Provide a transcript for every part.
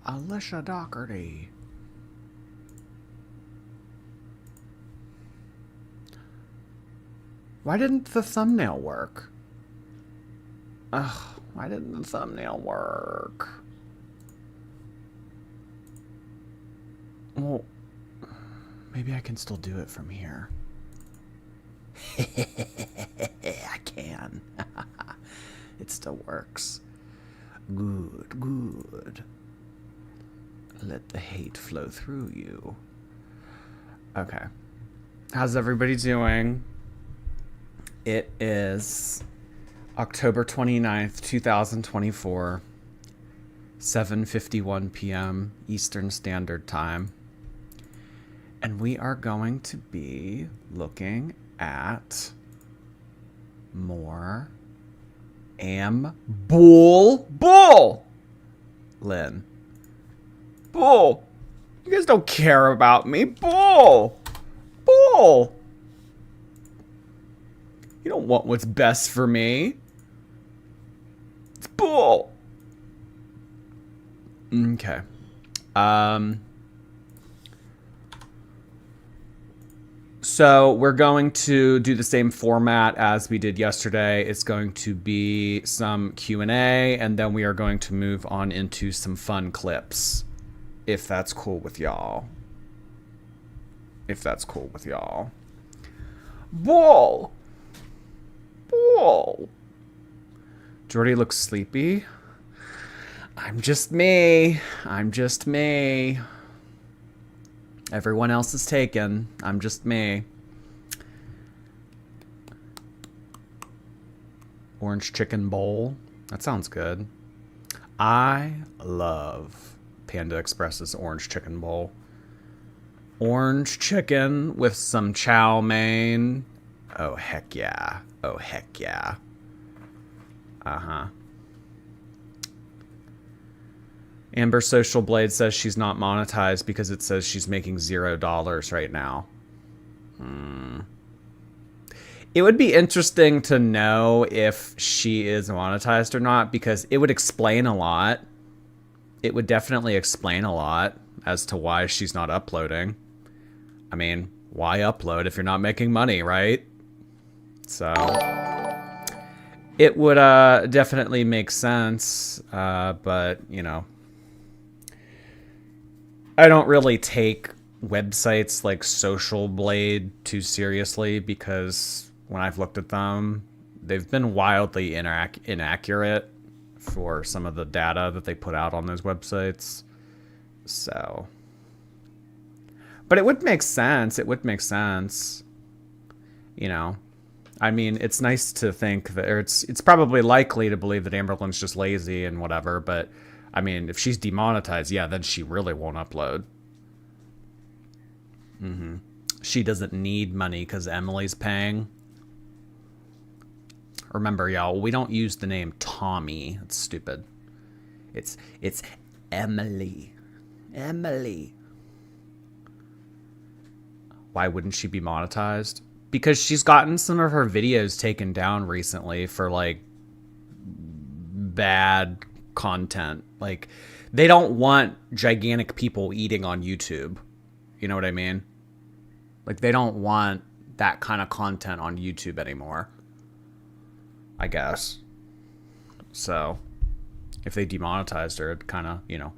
Alicia Doherty. Why didn't the thumbnail work? Ugh, why didn't the thumbnail work? Well, maybe I can still do it from here. I can. It still works. Good, good. Let the hate flow through you. Okay. How's everybody doing? It is October 29th, 2024, 7:51 p.m. Eastern Standard Time. And we are going to be looking at more Lynn. Bull. You guys don't care about me. Bull. You don't want what's best for me. It's bull. Okay. So we're going to do the same format as we did yesterday. It's going to be some Q&A, and then we are going to move on into some fun clips, if that's cool with y'all. Bull. Jordy looks sleepy. I'm just me. Everyone else is taken. I'm just me. Orange chicken bowl. That sounds good. I love Panda Express's orange chicken bowl. Orange chicken with some chow mein. Oh, heck yeah. Uh-huh. Amber Social Blade says she's not monetized because it says she's making $0 right now. It would be interesting to know if she is monetized or not, because it would explain a lot. It would definitely explain a lot as to why she's not uploading. I mean, why upload if you're not making money, right? So it would definitely make sense, but, you know, I don't really take websites like Social Blade too seriously, because when I've looked at them, they've been wildly inaccurate for some of the data that they put out on those websites. So, but it would make sense. You know, I mean, it's nice to think that, or it's probably likely to believe that Amberlynn's just lazy and whatever, but I mean, if she's demonetized, yeah, then she really won't upload. She doesn't need money because Emily's paying. Remember, y'all, we don't use the name Tommy. It's stupid. It's Emily. Why wouldn't she be monetized? Because she's gotten some of her videos taken down recently for, like, bad content. Like, they don't want gigantic people eating on YouTube. You know what I mean? Like, they don't want that kind of content on YouTube anymore, I guess. So if they demonetized her, it'd kind of, you know,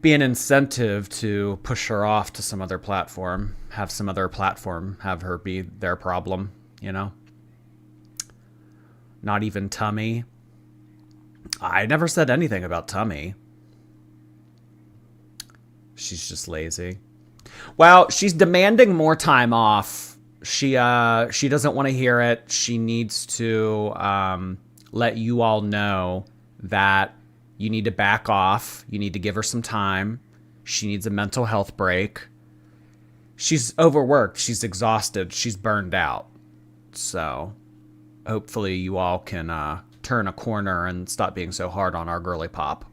be an incentive to push her off to some other platform, have some other platform have her be their problem, you know? Not even Tummy. I never said anything about Tummy. She's just lazy. Well, she's demanding more time off. She doesn't want to hear it. She needs to let you all know that you need to back off. You need to give her some time. She needs a mental health break. She's overworked. She's exhausted. She's burned out. So hopefully you all can turn a corner and stop being so hard on our girly pop.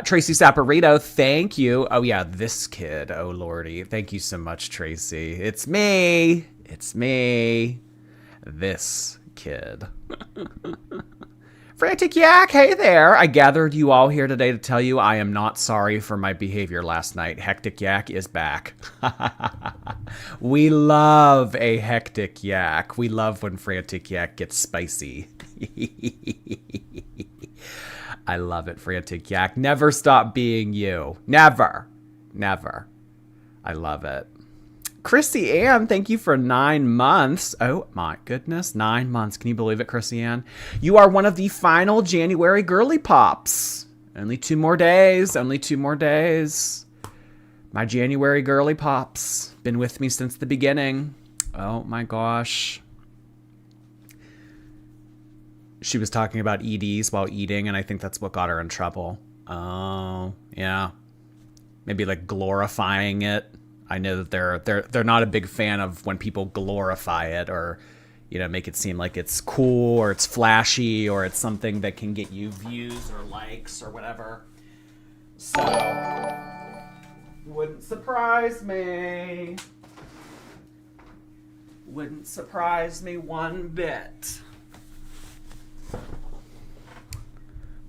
Tracy Saporito, thank you. Oh, yeah, this kid. Oh, Lordy. Thank you so much, Tracy. It's me. It's me. This kid. Frantic Yak, hey there. I gathered you all here today to tell you I am not sorry for my behavior last night. Hectic Yak is back. We love a hectic yak. We love when Frantic Yak gets spicy. I love it, Frantic Yak. Never stop being you. Never. Never. I love it. Chrissy Ann, thank you for 9 months. Oh my goodness, 9 months. Can you believe it, Chrissy Ann? You are one of the final January girly pops. Only 2 more days. Only 2 more days. My January girly pops. Been with me since the beginning. Oh my gosh. She was talking about EDs while eating, and I think that's what got her in trouble. Oh, yeah. Maybe like glorifying it. I know that they're not a big fan of when people glorify it or, you know, make it seem like it's cool or it's flashy or it's something that can get you views or likes or whatever. So, wouldn't surprise me. Wouldn't surprise me one bit.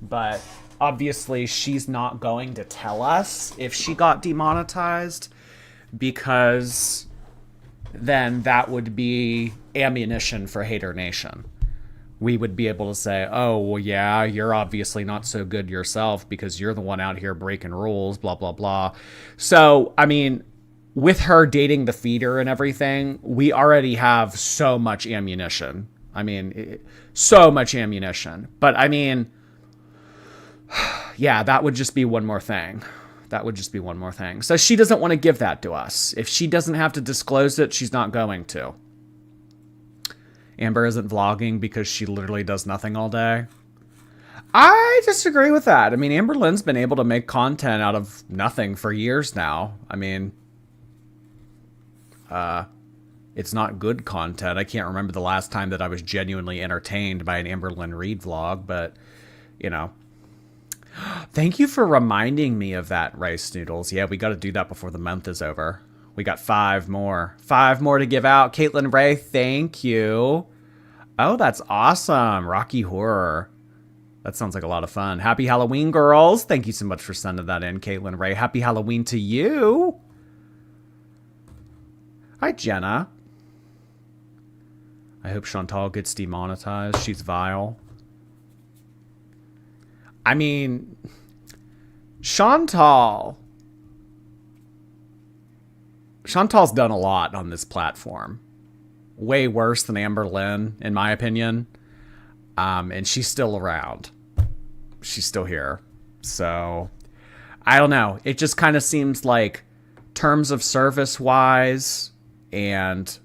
But obviously she's not going to tell us if she got demonetized, because then that would be ammunition for Hater Nation. We would be able to say, oh, well, yeah, you're obviously not so good yourself because you're the one out here breaking rules, blah, blah, blah. So, I mean, with her dating the feeder and everything, we already have so much ammunition. I mean, so much ammunition. But, I mean, yeah, that would just be one more thing. That would just be one more thing. So she doesn't want to give that to us. If she doesn't have to disclose it, she's not going to. Amber isn't vlogging because she literally does nothing all day. I disagree with that. I mean, Amberlynn's been able to make content out of nothing for years now. I mean, it's not good content. I can't remember the last time that I was genuinely entertained by an Amberlynn Reed vlog, but, you know. Thank you for reminding me of that, Rice Noodles. Yeah, we got to do that before the month is over. We got 5 more. 5 more to give out. Caitlin Ray, thank you. Oh, that's awesome. Rocky Horror. That sounds like a lot of fun. Happy Halloween, girls. Thank you so much for sending that in, Caitlin Ray. Happy Halloween to you. Hi, Jenna. I hope Chantal gets demonetized. She's vile. I mean, Chantal's done a lot on this platform. Way worse than Amberlynn, in my opinion. And she's still around. She's still here. So, I don't know. It just kind of seems like terms of service wise and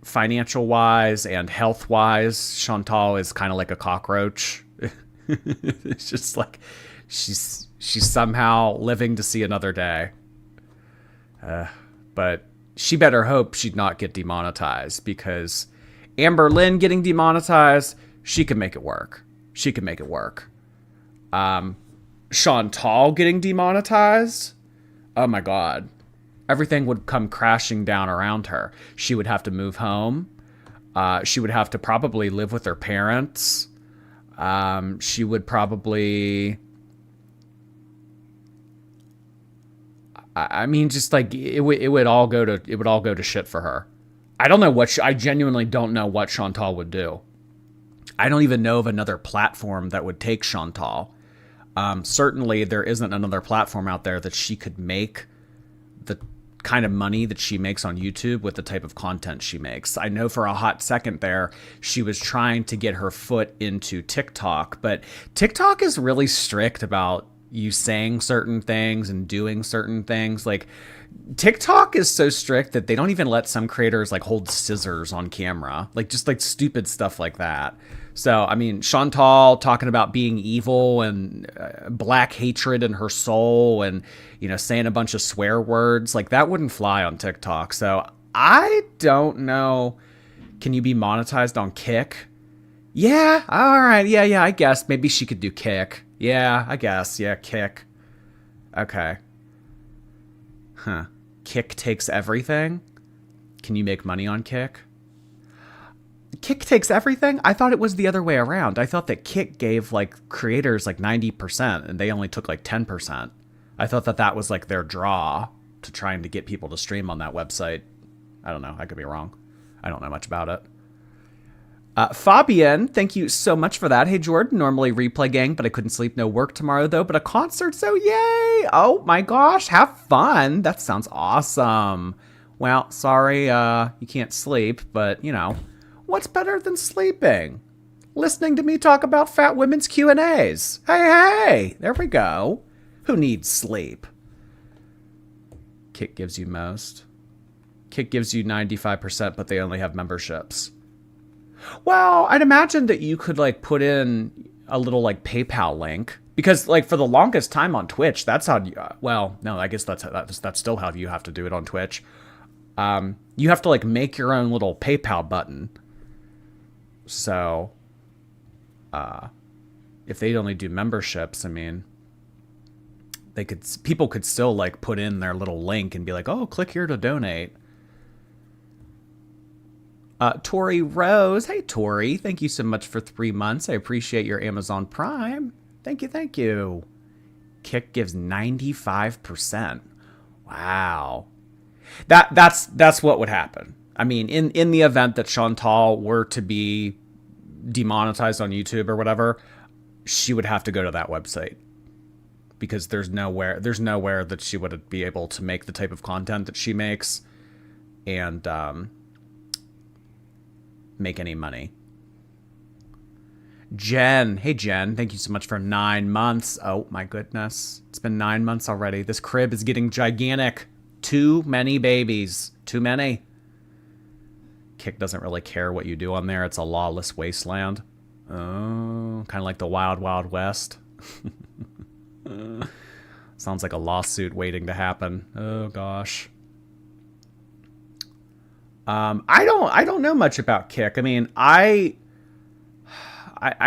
financial wise and health wise, Chantal is kind of like a cockroach. It's just like she's somehow living to see another day. But she better hope she'd not get demonetized, because Amberlynn getting demonetized, she can make it work. She can make it work. Chantal getting demonetized, oh my God. Everything would come crashing down around her. She would have to move home. She would have to probably live with her parents. She would probably, I mean, just like it would all go to shit for her. I don't know I genuinely don't know what Chantal would do. I don't even know of another platform that would take Chantal. Certainly there isn't another platform out there that she could make the kind of money that she makes on YouTube with the type of content she makes. I know for a hot second there, she was trying to get her foot into TikTok, but TikTok is really strict about you saying certain things and doing certain things. Like, TikTok is so strict that they don't even let some creators like hold scissors on camera, like just like stupid stuff like that. So, I mean, Chantal talking about being evil and black hatred in her soul and, you know, saying a bunch of swear words, like that wouldn't fly on TikTok. So I don't know Can you be monetized on Kick? Yeah, all right. Yeah, I guess. Maybe she could do Kick. Yeah, I guess. Yeah, Kick. Okay. Huh. Kick takes everything? Can you make money on Kick? Kick takes everything? I thought it was the other way around. I thought that Kick gave like creators like 90% and they only took like 10%. I thought that was like their draw to trying to get people to stream on that website. I don't know. I could be wrong. I don't know much about it. Fabian, thank you so much for that. Hey, Jordan, normally replay gang, but I couldn't sleep. No work tomorrow, though, but a concert, so yay. Oh, my gosh. Have fun. That sounds awesome. Well, sorry you can't sleep, but, you know, what's better than sleeping? Listening to me talk about fat women's Q&As. Hey, there we go. Who needs sleep? Kick gives you most. Kick gives you 95%, but they only have memberships. Well, I'd imagine that you could like put in a little like PayPal link because like for the longest time on Twitch, that's how you, well, no, I guess that's still how you have to do it on Twitch. You have to like make your own little PayPal button. So, if they'd only do memberships, I mean, people could still like put in their little link and be like, oh, click here to donate. Tori Rose. Hey, Tori. Thank you so much for 3 months. I appreciate your Amazon Prime. Thank you. Kick gives 95%. Wow. That's what would happen. I mean, in the event that Chantal were to be demonetized on YouTube or whatever, she would have to go to that website. Because there's nowhere that she would be able to make the type of content that she makes and make any money. Jen. Hey, Jen. Thank you so much for 9 months. Oh, my goodness. It's been 9 months already. This crib is getting gigantic. Too many babies. Too many. Kick doesn't really care what you do on there. It's a lawless wasteland. Oh, kind of like the Wild Wild West. Sounds like a lawsuit waiting to happen. Oh, gosh. I don't know much about Kick. I mean, I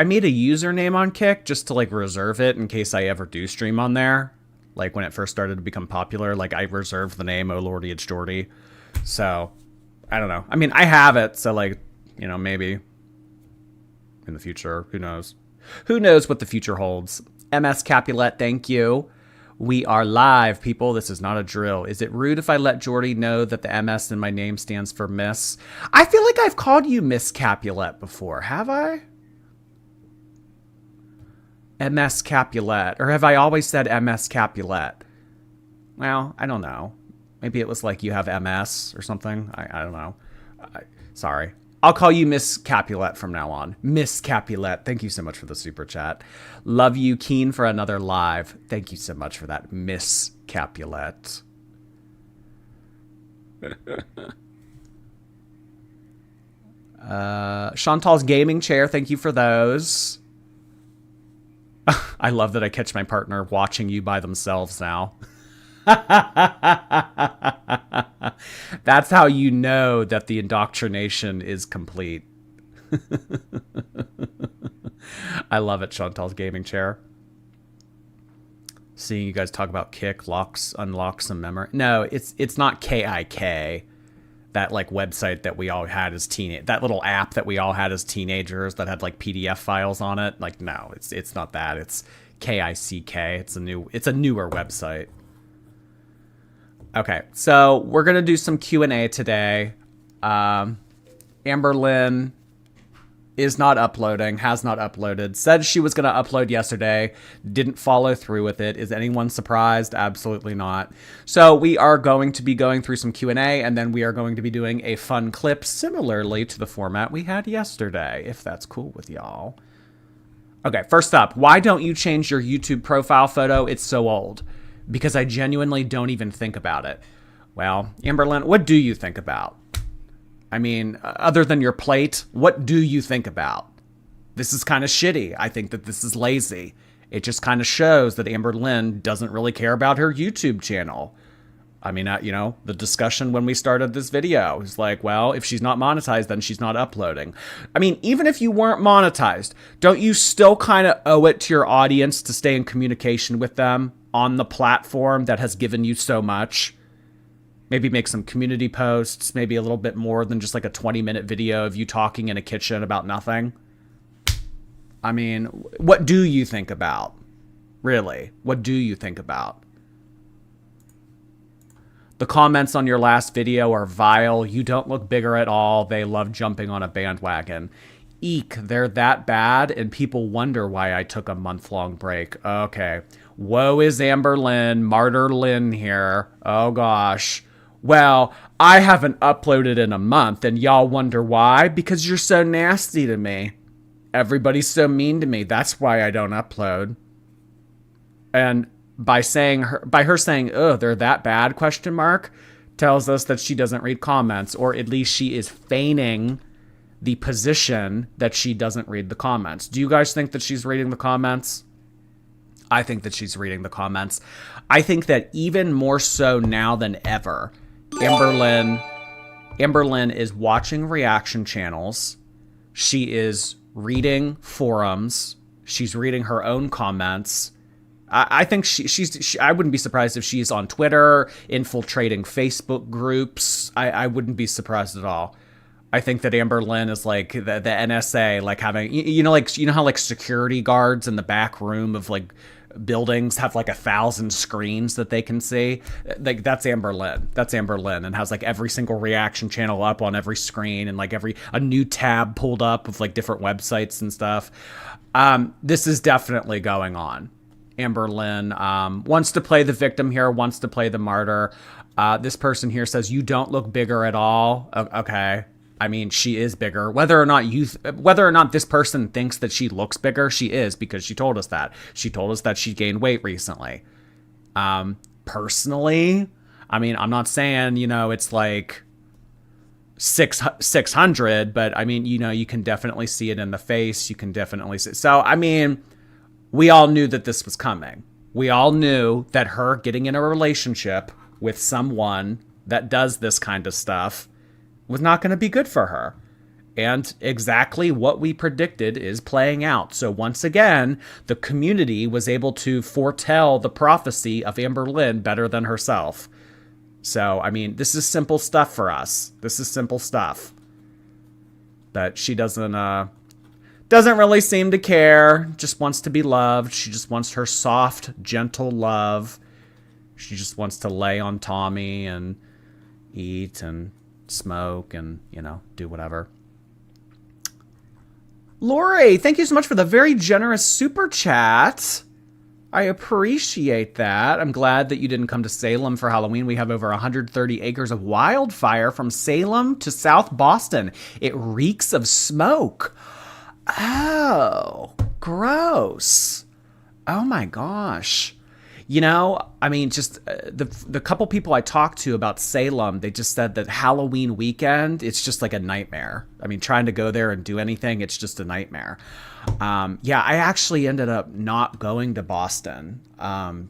made a username on Kick just to like reserve it in case I ever do stream on there. Like when it first started to become popular, like I reserved the name Oh Lordy It's Jordy. So I don't know. I mean, I have it, so like, you know, maybe in the future, who knows? Who knows what the future holds? MS Capulet, thank you. We are live, people. This is not a drill. Is it rude if I let Jordy know that the MS in my name stands for Miss? I feel like I've called you Miss Capulet before. Have I? MS Capulet. Or have I always said MS Capulet? Well, I don't know. Maybe it was like you have MS or something. I don't know. Sorry. I'll call you Miss Capulet from now on. Miss Capulet. Thank you so much for the super chat. Love you, keen for another live. Thank you so much for that, Miss Capulet. Chantal's gaming chair. Thank you for those. I love that I catch my partner watching you by themselves now. That's how you know that the indoctrination is complete. I love it, Chantal's gaming chair. Seeing you guys talk about Kick unlocks some memory. No, it's not KIK. That like website that we all had as that little app that we all had as teenagers that had like PDF files on it. Like no, it's not that. It's KICK. It's a newer website. Okay, so we're gonna do some Q&A today. Amberlynn is not uploading, has not uploaded, said she was gonna upload yesterday, didn't follow through with it. Is anyone surprised? Absolutely not. So we are going to be going through some Q&A, and then we are going to be doing a fun clip similarly to the format we had yesterday, if that's cool with y'all. Okay, first up, why don't you change your YouTube profile photo? It's so old. Because I genuinely don't even think about it. Well, Amberlynn, what do you think about? I mean, other than your plate, what do you think about? This is kind of shitty. I think that this is lazy. It just kind of shows that Amberlynn doesn't really care about her YouTube channel. I mean, you know, the discussion when we started this video is like, well, if she's not monetized, then she's not uploading. I mean, even if you weren't monetized, don't you still kind of owe it to your audience to stay in communication with them on the platform that has given you so much? Maybe make some community posts, maybe a little bit more than just like a 20-minute video of you talking in a kitchen about nothing. I mean, what do you think about? Really, what do you think about? The comments on your last video are vile. You don't look bigger at all. They love jumping on a bandwagon. Eek, they're that bad, and people wonder why I took a month-long break. Okay. Woe is Amberlynn, Martyr Lynn here. Oh gosh. Well, I haven't uploaded in a month, and y'all wonder why? Because you're so nasty to me. Everybody's so mean to me. That's why I don't upload. And by her saying, "Oh, they're that bad?" tells us that she doesn't read comments, or at least she is feigning the position that she doesn't read the comments. Do you guys think that she's reading the comments? I think that she's reading the comments. I think that even more so now than ever, Amberlynn is watching reaction channels. She is reading forums. She's reading her own comments. I think I wouldn't be surprised if she's on Twitter, infiltrating Facebook groups. I wouldn't be surprised at all. I think that Amberlynn is like the NSA, like having, you know how like security guards in the back room of like buildings have like 1,000 screens that they can see. Like that's Amberlynn. That's Amberlynn, and has like every single reaction channel up on every screen, and like a new tab pulled up of like different websites and stuff. This is definitely going on. Amberlynn wants to play the victim here, wants to play the martyr. This person here says, "You don't look bigger at all." Okay. I mean, she is bigger. Whether or not this person thinks that she looks bigger, she is, because she told us that. She told us that she gained weight recently. Personally, I mean, I'm not saying, you know, it's like 600, but I mean, you know, you can definitely see it in the face. You can definitely see. So, I mean, we all knew that this was coming. We all knew that her getting in a relationship with someone that does this kind of stuff was not going to be good for her. And exactly what we predicted is playing out. So once again, the community was able to foretell the prophecy of Amberlynn better than herself. So, I mean, this is simple stuff for us. This is simple stuff. But she doesn't really seem to care. Just wants to be loved. She just wants her soft, gentle love. She just wants to lay on Tommy and eat and smoke and, you know, do whatever. Lori, thank you so much for the very generous super chat. I appreciate that. I'm glad that you didn't come to Salem for Halloween. We have over 130 acres of wildfire from Salem to South Boston. It reeks of smoke. Oh, gross. Oh my gosh. You know, I mean, just the couple people I talked to about Salem, they just said that Halloween weekend, it's just like a nightmare. I mean, trying to go there and do anything, it's just a nightmare. Yeah, I actually ended up not going to Boston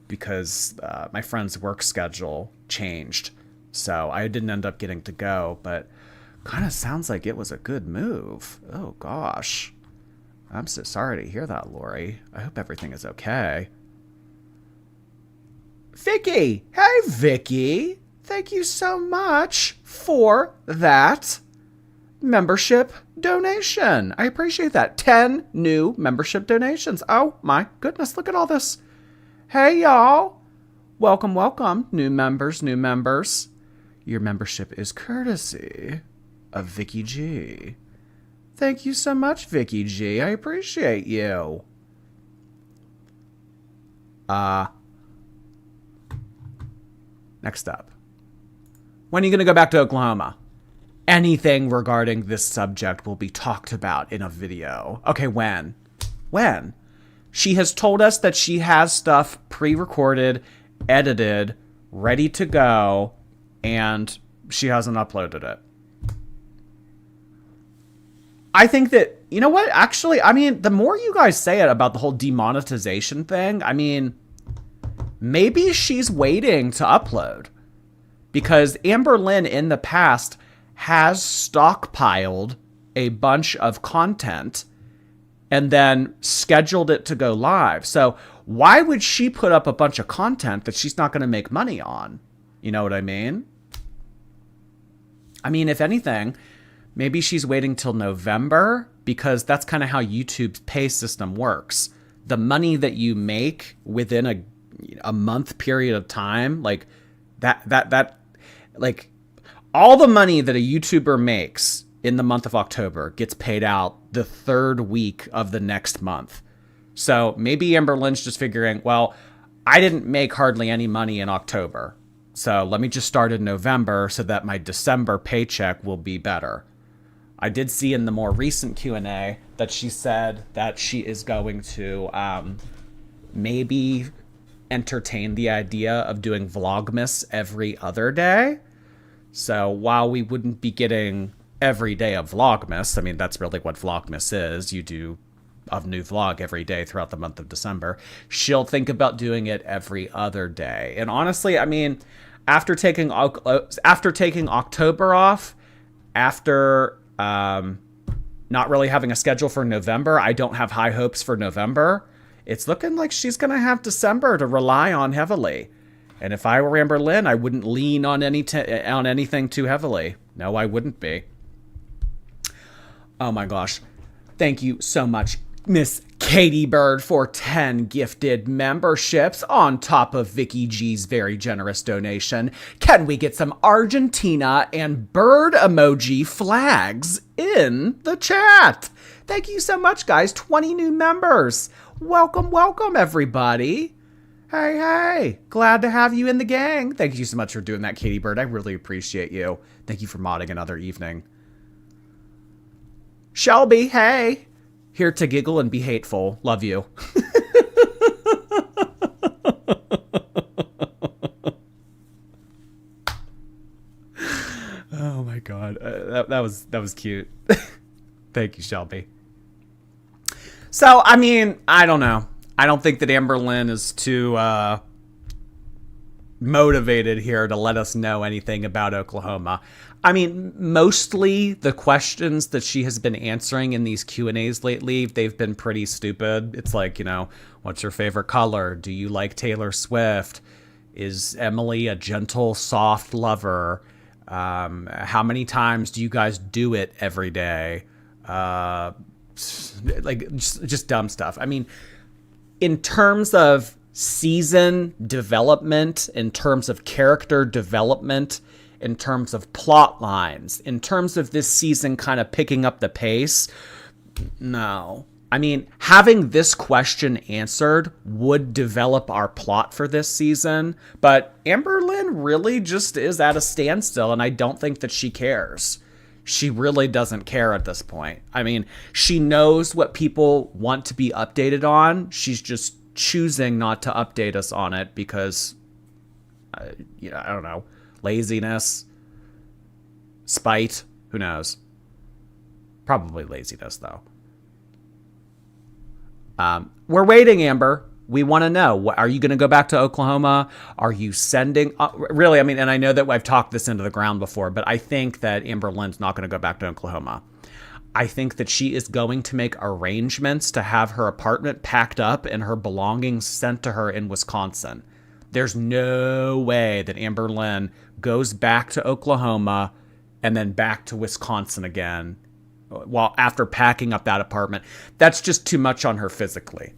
because my friend's work schedule changed. So I didn't end up getting to go, but kind of sounds like it was a good move. Oh, gosh. I'm so sorry to hear that, Lori. I hope everything is okay. Vicky! Hey, Vicky! Thank you so much for that membership donation. I appreciate that. 10 new membership donations. Oh, my goodness, look at all this. Hey, y'all. Welcome, welcome. New members, new members. Your membership is courtesy of Vicky G. Thank you so much, Vicky G. I appreciate you. Next up. When are you going to go back to Oklahoma? Anything regarding this subject will be talked about in a video. Okay, when? When? She has told us that she has stuff pre-recorded, edited, ready to go, and she hasn't uploaded it. I think that, you know what? Actually, I mean, the more you guys say it about the whole demonetization thing, I mean, maybe she's waiting to upload. because Amberlynn in the past has stockpiled a bunch of content and then scheduled it to go live. So why would she put up a bunch of content that she's not going to make money on? You know what I mean? I mean, if anything, maybe she's waiting till November, because that's kind of how YouTube's pay system works. The money that you make within a month period of time, like like all the money that a YouTuber makes in the month of October gets paid out the third week of the next month. So maybe Amberlynn's just figuring, well, I didn't make hardly any money in October, so let me just start in November so that my December paycheck will be better. I did see in the more recent Q&A that she said that she is going to maybe entertain the idea of doing Vlogmas every other day. So while we wouldn't be getting every day of Vlogmas, I mean, that's really what Vlogmas is. You do a new vlog every day throughout the month of December. She'll think about doing it every other day. And honestly, I mean, after taking October off, after not really having a schedule for November, I don't have high hopes for November. It's looking like she's going to have December to rely on heavily. And if I were Amberlynn, I wouldn't lean on anything too heavily. No, I wouldn't be. Oh my gosh. Thank you so much, Miss Katie Bird, for 10 gifted memberships on top of Vicky G's very generous donation. Can we get some Argentina and bird emoji flags in the chat? Thank you so much, guys. 20 new members. Welcome, welcome, everybody. Hey, glad to have you in the gang. Thank you so much for doing that, Katie Bird. I really appreciate you. Thank you for modding another evening. Shelby, hey. Here to giggle and be hateful. Love you. Oh my god. That was cute. Thank you, Shelby. So, I mean, I don't know. I don't think that Amberlynn is too motivated here to let us know anything about Oklahoma. I mean, mostly the questions that she has been answering in these Q&As lately, they've been pretty stupid. It's like, you know, what's your favorite color? Do you like Taylor Swift? Is Emily a gentle, soft lover? How many times do you guys do it every day? Like, just dumb stuff. I mean, in terms of season development, in terms of character development, in terms of plot lines, in terms of this season kind of picking up the pace, no. I mean, having this question answered would develop our plot for this season, but Amberlynn really just is at a standstill, and I don't think that she cares. She really doesn't care at this point. I mean, she knows what people want to be updated on. She's just choosing not to update us on it because, I don't know, laziness, spite, who knows? Probably laziness, though. We're waiting, Amber. We want to know. Are you going to go back to Oklahoma? Are you sending... really, I mean, and I know that I've talked this into the ground before, but I think that Amberlynn's not going to go back to Oklahoma. I think that she is going to make arrangements to have her apartment packed up and her belongings sent to her in Wisconsin. There's no way that Amberlynn goes back to Oklahoma and then back to Wisconsin again while after packing up that apartment. That's just too much on her physically.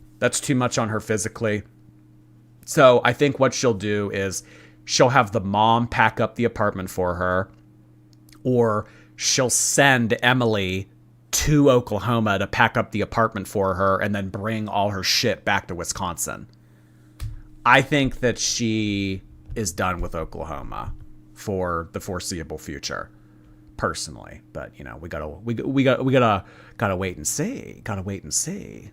So I think what she'll do is she'll have the mom pack up the apartment for her, or she'll send Emily to Oklahoma to pack up the apartment for her and then bring all her shit back to Wisconsin. I think that she is done with Oklahoma for the foreseeable future, personally. But you know, we gotta wait and see. Gotta wait and see.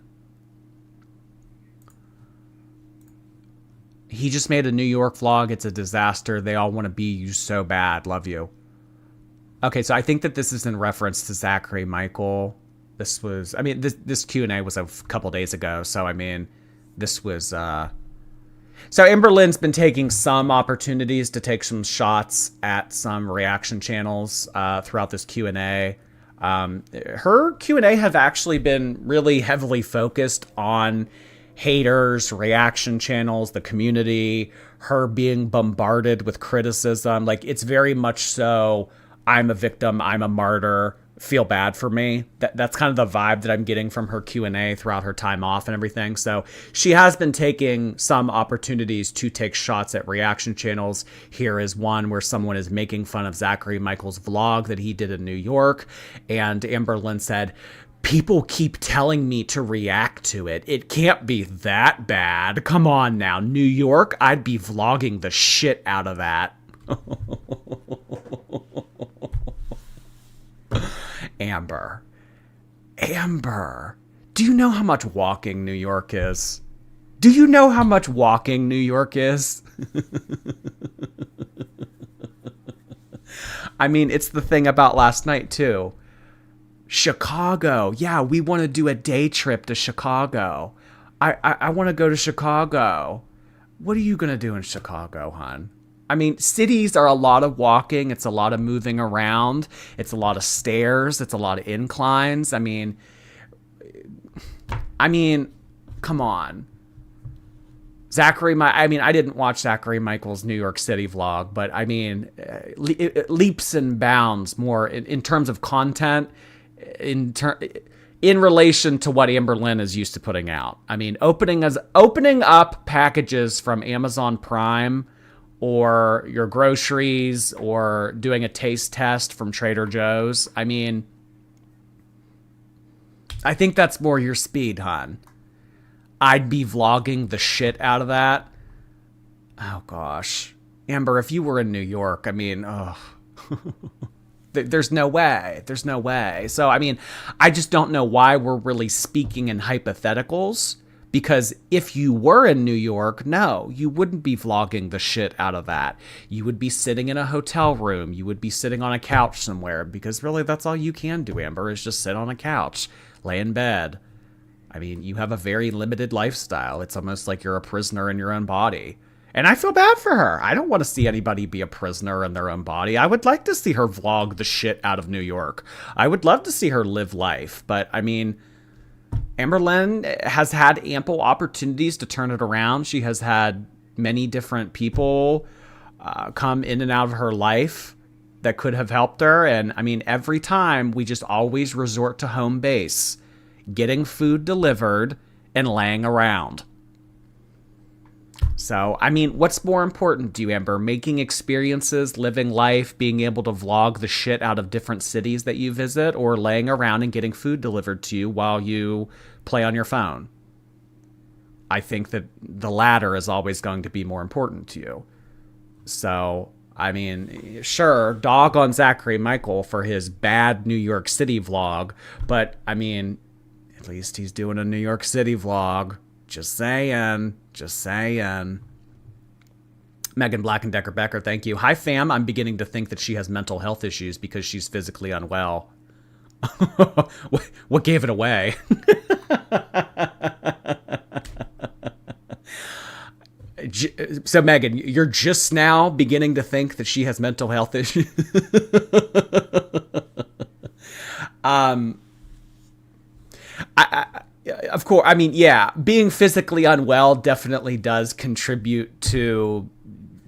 He just made a New York vlog. It's a disaster. They all want to be you so bad. Love you. Okay, so I think that this is in reference to Zachary Michael. This was, I mean, this Q&A was a couple days ago. So, I mean, this was, So Amberlynn's been taking some opportunities to take some shots at some reaction channels throughout this Q&A. Her Q&A have actually been really heavily focused on haters, reaction channels, the community, her being bombarded with criticism. Like, it's very much so, I'm a victim, I'm a martyr, feel bad for me. That's kind of the vibe that I'm getting from her Q&A throughout her time off and everything. So she has been taking some opportunities to take shots at reaction channels. Here is one where someone is making fun of Zachary Michael's vlog that he did in New York. And Amberlynn said, "People keep telling me to react to it. It can't be that bad. Come on now, New York, I'd be vlogging the shit out of that." Amber, do you know how much walking New York is? Do you know how much walking New York is? I mean, it's the thing about last night, too. Chicago. Yeah, we want to do a day trip to Chicago. I want to go to Chicago. What are you going to do in Chicago, hon? I mean, cities are a lot of walking. It's a lot of moving around. It's a lot of stairs. It's a lot of inclines. I mean, come on. I didn't watch Zachary Michael's New York City vlog, but I mean, leaps and bounds more in terms of content, in relation to what Amberlynn is used to putting out. I mean, opening up packages from Amazon Prime, or your groceries, or doing a taste test from Trader Joe's. I mean, I think that's more your speed, hon. I'd be vlogging the shit out of that. Oh, gosh. Amber, if you were in New York, I mean, there's no way. There's no way. So, I mean, I just don't know why we're really speaking in hypotheticals. Because if you were in New York, no, you wouldn't be vlogging the shit out of that. You would be sitting in a hotel room. You would be sitting on a couch somewhere, because really that's all you can do, Amber, is just sit on a couch, lay in bed. I mean, you have a very limited lifestyle. It's almost like you're a prisoner in your own body. And I feel bad for her. I don't want to see anybody be a prisoner in their own body. I would like to see her vlog the shit out of New York. I would love to see her live life. But, I mean, Amberlynn has had ample opportunities to turn it around. She has had many different people come in and out of her life that could have helped her. And I mean, every time we just always resort to home base, getting food delivered and laying around. So, I mean, what's more important to you, Amber? Making experiences, living life, being able to vlog the shit out of different cities that you visit, or laying around and getting food delivered to you while you play on your phone? I think that the latter is always going to be more important to you. So, I mean, sure, dog on Zachary Michael for his bad New York City vlog, but, I mean, at least he's doing a New York City vlog. Just saying. Megan Black and Decker Becker, thank you. Hi, fam. I'm beginning to think that she has mental health issues because she's physically unwell. What gave it away? So, Megan, you're just now beginning to think that she has mental health issues? Of course, I mean, yeah, being physically unwell definitely does contribute to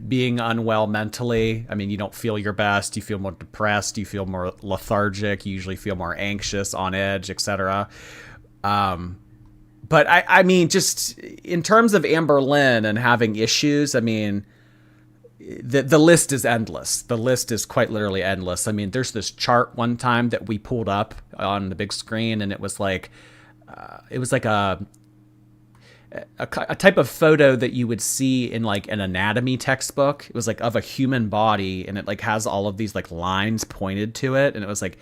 being unwell mentally. I mean, you don't feel your best, you feel more depressed, you feel more lethargic, you usually feel more anxious, on edge, etc. But I mean, just in terms of Amberlynn and having issues, I mean, the list is endless. The list is quite literally endless. I mean, there's this chart one time that we pulled up on the big screen, and it was like a type of photo that you would see in like an anatomy textbook. It was like of a human body, and it like has all of these like lines pointed to it, and it was like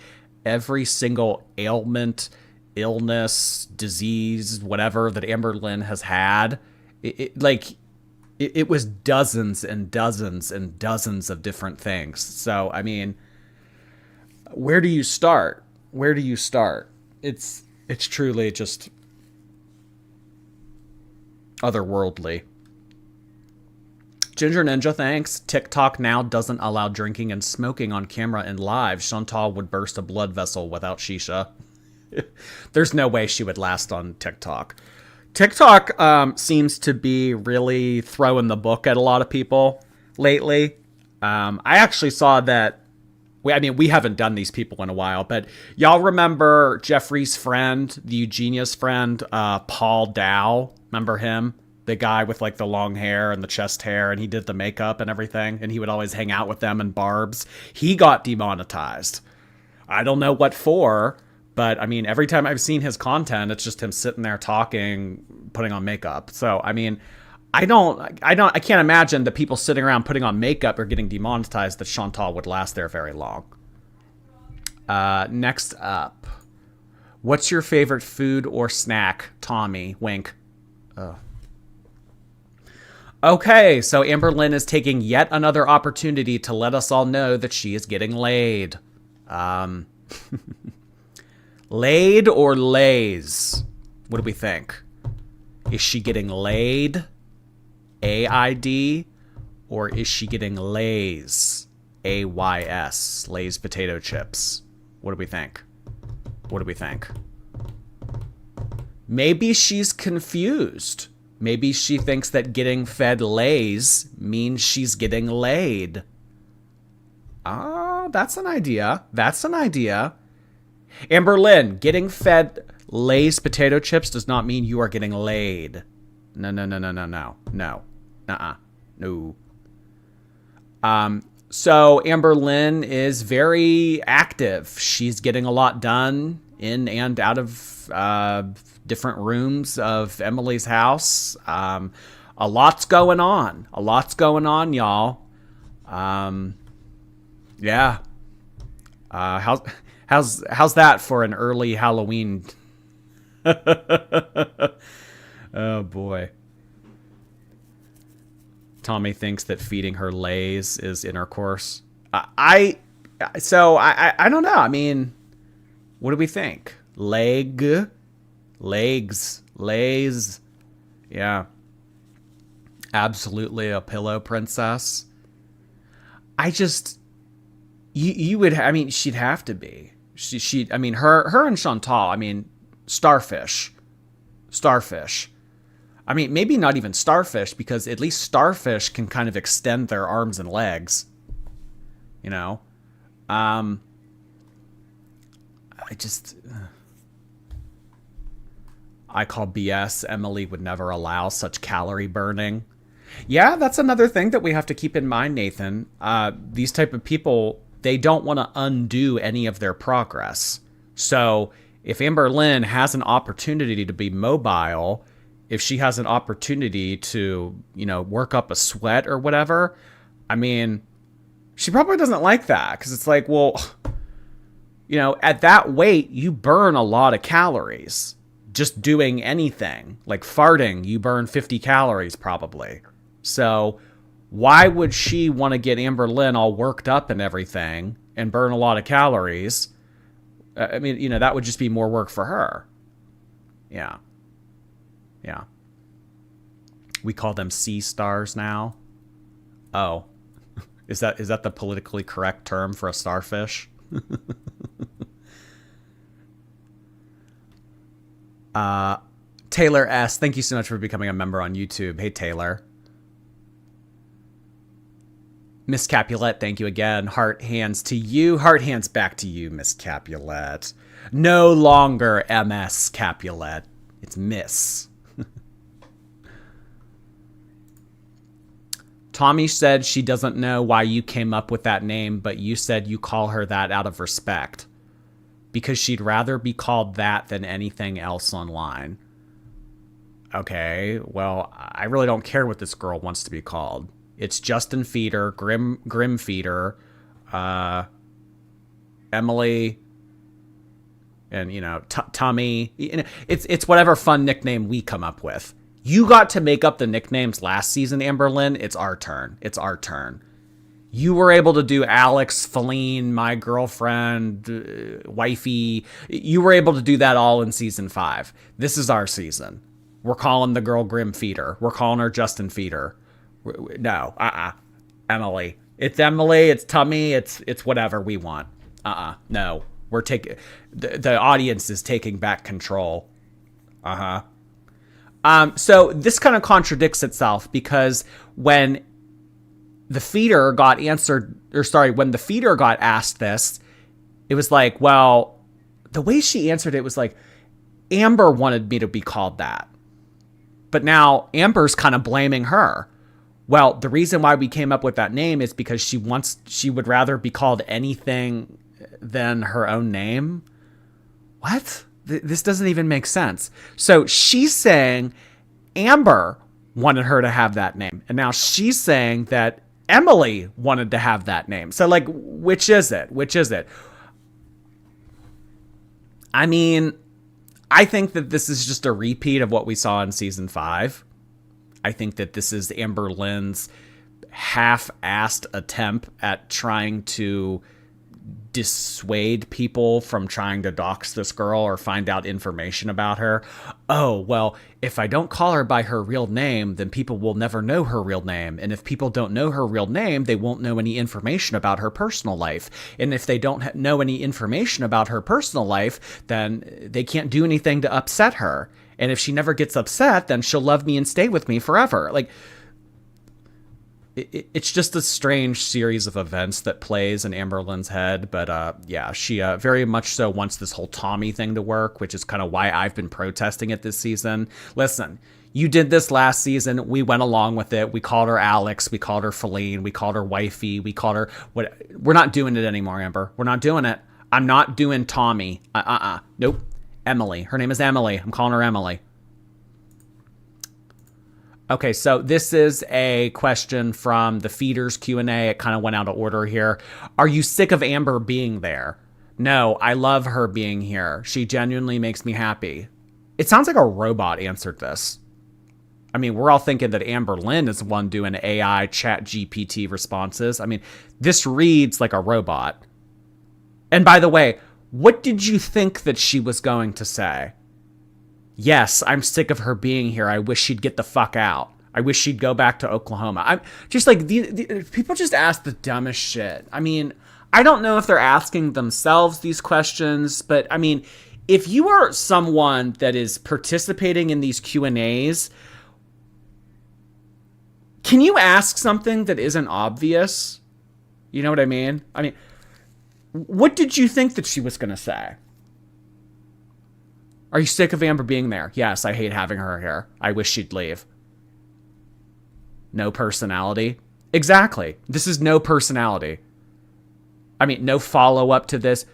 every single ailment, illness, disease, whatever that Amberlynn has had. It was dozens and dozens and dozens of different things. So, I mean, where do you start? It's truly just otherworldly. Ginger Ninja, thanks. TikTok now doesn't allow drinking and smoking on camera and live. Chantal would burst a blood vessel without shisha. There's no way she would last on TikTok. TikTok seems to be really throwing the book at a lot of people lately. I actually saw that. We haven't done these people in a while, but y'all remember Jeffrey's friend, the Eugenia's friend, Paul Dow? Remember him? The guy with like the long hair and the chest hair, and he did the makeup and everything, and he would always hang out with them in barbs. He got demonetized. I don't know what for, but I mean, every time I've seen his content, it's just him sitting there talking, putting on makeup. So, I mean, I can't imagine the people sitting around putting on makeup or getting demonetized that Chantal would last there very long. Next up. What's your favorite food or snack, Tommy? Wink. Okay, so Amberlynn is taking yet another opportunity to let us all know that she is getting laid. Laid or lays? What do we think? Is she getting laid? AID? Or is she getting lays? AYS. Lay's potato chips. What do we think? What do we think? Maybe she's confused. Maybe she thinks that getting fed lays means she's getting laid. That's an idea. That's an idea. Amberlynn, getting fed Lay's potato chips does not mean you are getting laid. No. No. No. So Amberlynn is very active. She's getting a lot done in and out of different rooms of Emily's house. A lot's going on. A lot's going on, y'all. Yeah. How's that for an early Halloween? Oh boy. Tommy thinks that feeding her lays is intercourse. I don't know. I mean, what do we think? Legs, lays. Yeah. Absolutely a pillow princess. You would, I mean, she'd have to be. I mean, her and Chantal, I mean, starfish. I mean, maybe not even starfish, because at least starfish can kind of extend their arms and legs. You know? I call BS. Emily would never allow such calorie burning. Yeah, that's another thing that we have to keep in mind, Nathan. These type of people, they don't want to undo any of their progress. So if Amberlynn has an opportunity to be mobile, if she has an opportunity to, work up a sweat or whatever, I mean, she probably doesn't like that, because it's like, well, at that weight, you burn a lot of calories. Just doing anything, like farting, you burn 50 calories probably. So why would she want to get Amberlynn all worked up and everything and burn a lot of calories? I mean, that would just be more work for her. Yeah. Yeah. We call them sea stars now. Oh, is that the politically correct term for a starfish? Taylor S., thank you so much for becoming a member on YouTube. Hey, Taylor. Miss Capulet, thank you again. Heart hands to you. Heart hands back to you, Miss Capulet. No longer MS Capulet. It's Miss. Tommy said she doesn't know why you came up with that name, but you said you call her that out of respect. Because she'd rather be called that than anything else online. Okay, well, I really don't care what this girl wants to be called. It's Justin Feeder, Grim Feeder, Emily, and, Tommy. It's whatever fun nickname we come up with. You got to make up the nicknames last season, Amberlynn. It's our turn. It's our turn. You were able to do Alex, Feline, my girlfriend, wifey. You were able to do that all in season 5. This is our season. We're calling the girl Grim Feeder. We're calling her Justin Feeder. No, Emily. It's Emily. It's Tummy. It's whatever we want. No. We're taking the audience is taking back control. So this kind of contradicts itself because when the feeder got when the feeder got asked this, it was like, well, the way she answered it was like, Amber wanted me to be called that. But now Amber's kind of blaming her. Well, the reason why we came up with that name is because she would rather be called anything than her own name. What? This doesn't even make sense. So she's saying Amber wanted her to have that name. And now she's saying that Emily wanted to have that name. So like, which is it? Which is it? I mean, I think that this is just a repeat of what we saw in season 5. I think that this is Amberlynn's half-assed attempt at trying to dissuade people from trying to dox this girl or find out information about her. Oh, well, if I don't call her by her real name, then people will never know her real name. And if people don't know her real name, they won't know any information about her personal life. And if they don't know any information about her personal life, then they can't do anything to upset her. And if she never gets upset, then she'll love me and stay with me forever. Like, it's just a strange series of events that plays in Amberlynn's head. But yeah, she very much so wants this whole Tommy thing to work, which is kind of why I've been protesting it this season. Listen, you did this last season. We went along with it. We called her Alex. We called her Feline. We called her Wifey. We called her what? We're not doing it anymore, Amber. We're not doing it. I'm not doing Tommy. Nope. Emily. Her name is Emily. I'm calling her Emily. Okay, so this is a question from the Feeders Q&A. It kind of went out of order here. Are you sick of Amber being there? No, I love her being here. She genuinely makes me happy. It sounds like a robot answered this. I mean, we're all thinking that Amberlynn is the one doing AI chat GPT responses. I mean, this reads like a robot. And by the way, what did you think that she was going to say? Yes, I'm sick of her being here. I wish she'd get the fuck out. I wish she'd go back to Oklahoma. I'm just like, people just ask the dumbest shit. I mean, I don't know if they're asking themselves these questions, but I mean, if you are someone that is participating in these Q&As, can you ask something that isn't obvious? You know what I mean? I mean, what did you think that she was going to say? Are you sick of Amber being there? Yes, I hate having her here. I wish she'd leave. No personality? Exactly. This is no personality. I mean, no follow-up to this.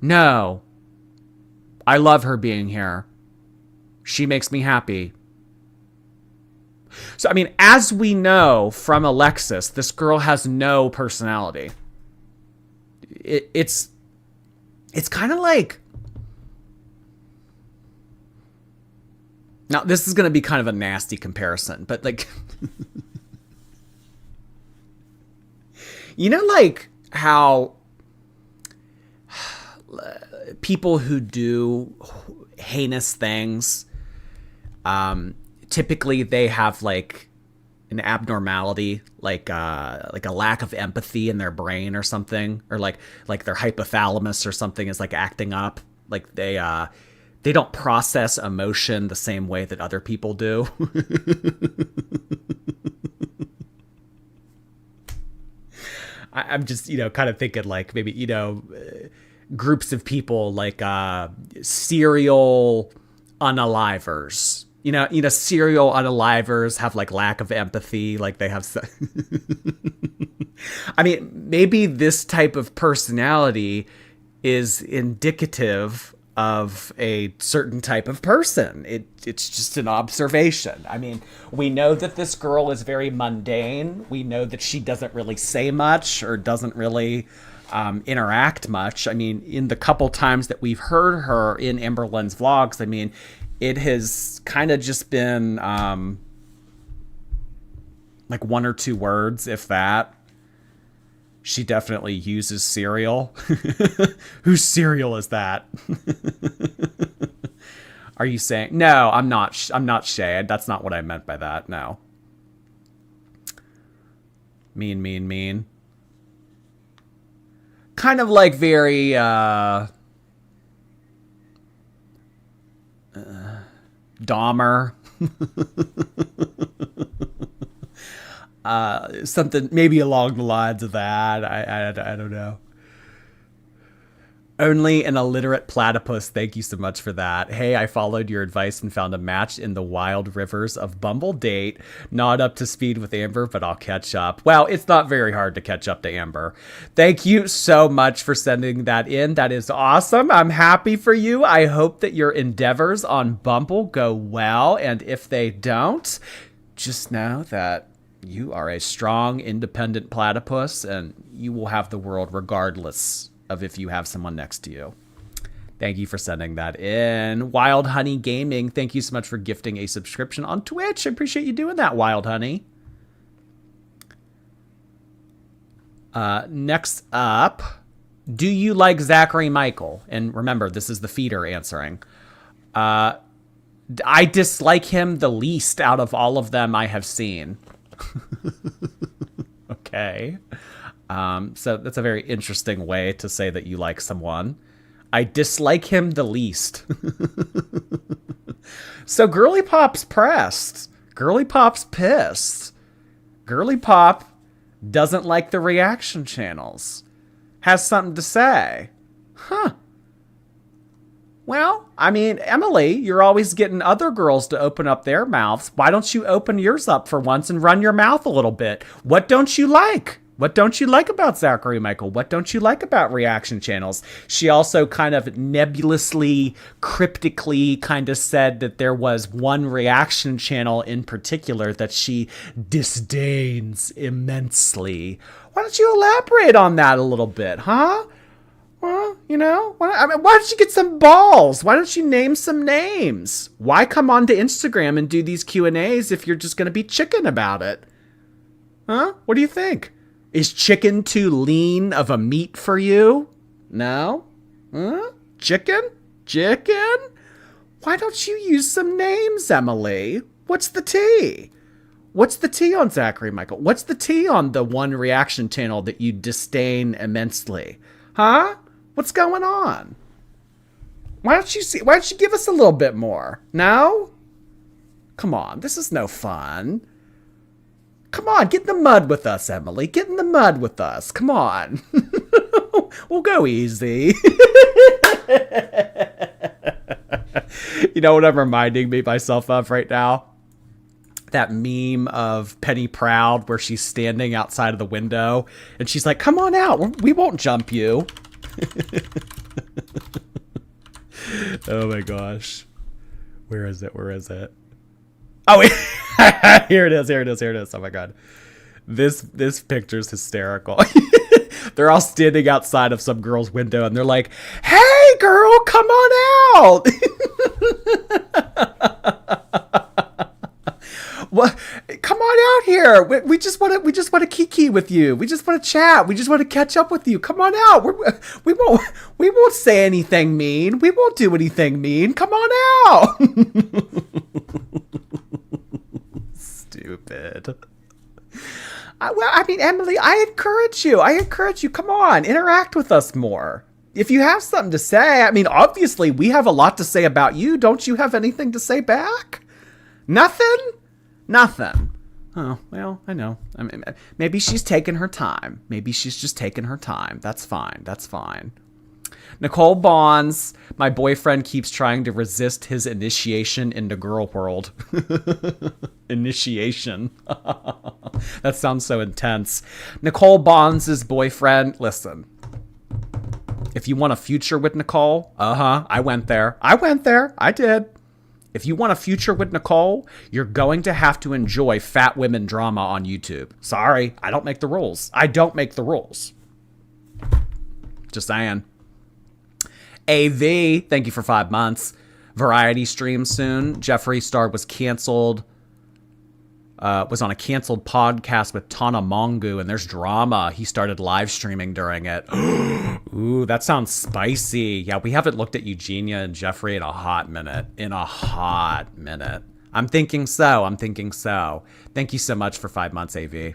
No. I love her being here. She makes me happy. So, I mean, as we know from Alexis, this girl has no personality. It's kind of like... Now, this is going to be kind of a nasty comparison, but like, you know, like how people who do heinous things, typically they have like an abnormality, like a lack of empathy in their brain or something, or like their hypothalamus or something is like acting up, like they don't process emotion the same way that other people do. I'm just, kind of thinking like maybe, groups of people like serial unalivers. Serial unalivers have like lack of empathy, like they have... I mean, maybe this type of personality is indicative of a certain type of person. It's just an observation. I mean, we know that this girl is very mundane. We know that she doesn't really say much or doesn't really interact much. I mean, in the couple times that we've heard her in Amberlynn's vlogs, I mean, it has kind of just been like one or two words, if that. She definitely uses cereal. Whose cereal is that? Are you saying? No, I'm not Shay. That's not what I meant by that. No. Mean. Kind of like very, Dahmer. Something maybe along the lines of that. I don't know. Only an illiterate platypus. Thank you so much for that. Hey, I followed your advice and found a match in the wild rivers of Bumble Date. Not up to speed with Amber, but I'll catch up. Well, it's not very hard to catch up to Amber. Thank you so much for sending that in. That is awesome. I'm happy for you. I hope that your endeavors on Bumble go well. And if they don't, just know that you are a strong, independent platypus and you will have the world regardless of if you have someone next to you. Thank you for sending that in. Wild Honey Gaming, thank you so much for gifting a subscription on Twitch. I appreciate you doing that, Wild Honey. Next up, do you like Zachary Michael? And remember, this is the feeder answering. I dislike him the least out of all of them I have seen. Okay. So that's a very interesting way to say that you like someone. I dislike him the least. So Girly Pop's pressed. Girly Pop's pissed. Girly Pop doesn't like the reaction channels. Has something to say. Huh. Well, I mean, Emily, you're always getting other girls to open up their mouths. Why don't you open yours up for once and run your mouth a little bit? What don't you like? What don't you like about Zachary Michael? What don't you like about reaction channels? She also kind of nebulously, cryptically kind of said that there was one reaction channel in particular that she disdains immensely. Why don't you elaborate on that a little bit, huh? Well, you know, why don't you get some balls? Why don't you name some names? Why come onto Instagram and do these Q&As if you're just going to be chicken about it? Huh? What do you think? Is chicken too lean of a meat for you? No? Huh? Chicken? Why don't you use some names, Emily? What's the tea? What's the tea on Zachary Michael? What's the tea on the one reaction channel that you disdain immensely? Huh? What's going on? Why don't you give us a little bit more? No? Come on, this is no fun. Come on, get in the mud with us, Emily. Get in the mud with us. Come on. We'll go easy. You know what I'm reminding myself of right now? That meme of Penny Proud where she's standing outside of the window and she's like, come on out. We won't jump you. Oh my gosh. Where is it? Oh, wait. Here it is. Oh my god. This picture's hysterical. They're all standing outside of some girl's window and they're like, hey girl, come on out. What? Come on out here. We just want to kiki with you. We just want to chat. We just want to catch up with you. Come on out. We won't say anything mean. We won't do anything mean. Come on out. Stupid. Well, I mean, Emily, I encourage you. Come on, interact with us more. If you have something to say, I mean, obviously we have a lot to say about you. Don't you have anything to say back? Nothing. Oh, well, I know. I mean, maybe she's taking her time. Maybe she's just taking her time. That's fine. Nicole Bonds, my boyfriend keeps trying to resist his initiation into girl world. Initiation. That sounds so intense. Nicole Bonds' boyfriend, listen. If you want a future with Nicole, I went there. I did. If you want a future with Nicole, you're going to have to enjoy fat women drama on YouTube. Sorry, I don't make the rules. Just saying. AV, thank you for 5 months. Variety stream soon. Jeffree Star was canceled. Was on a canceled podcast with Tana Mongeau, and there's drama. He started live streaming during it. Ooh, that sounds spicy. Yeah, we haven't looked at Eugenia and Jeffree in a hot minute. I'm thinking so. Thank you so much for 5 months, AV.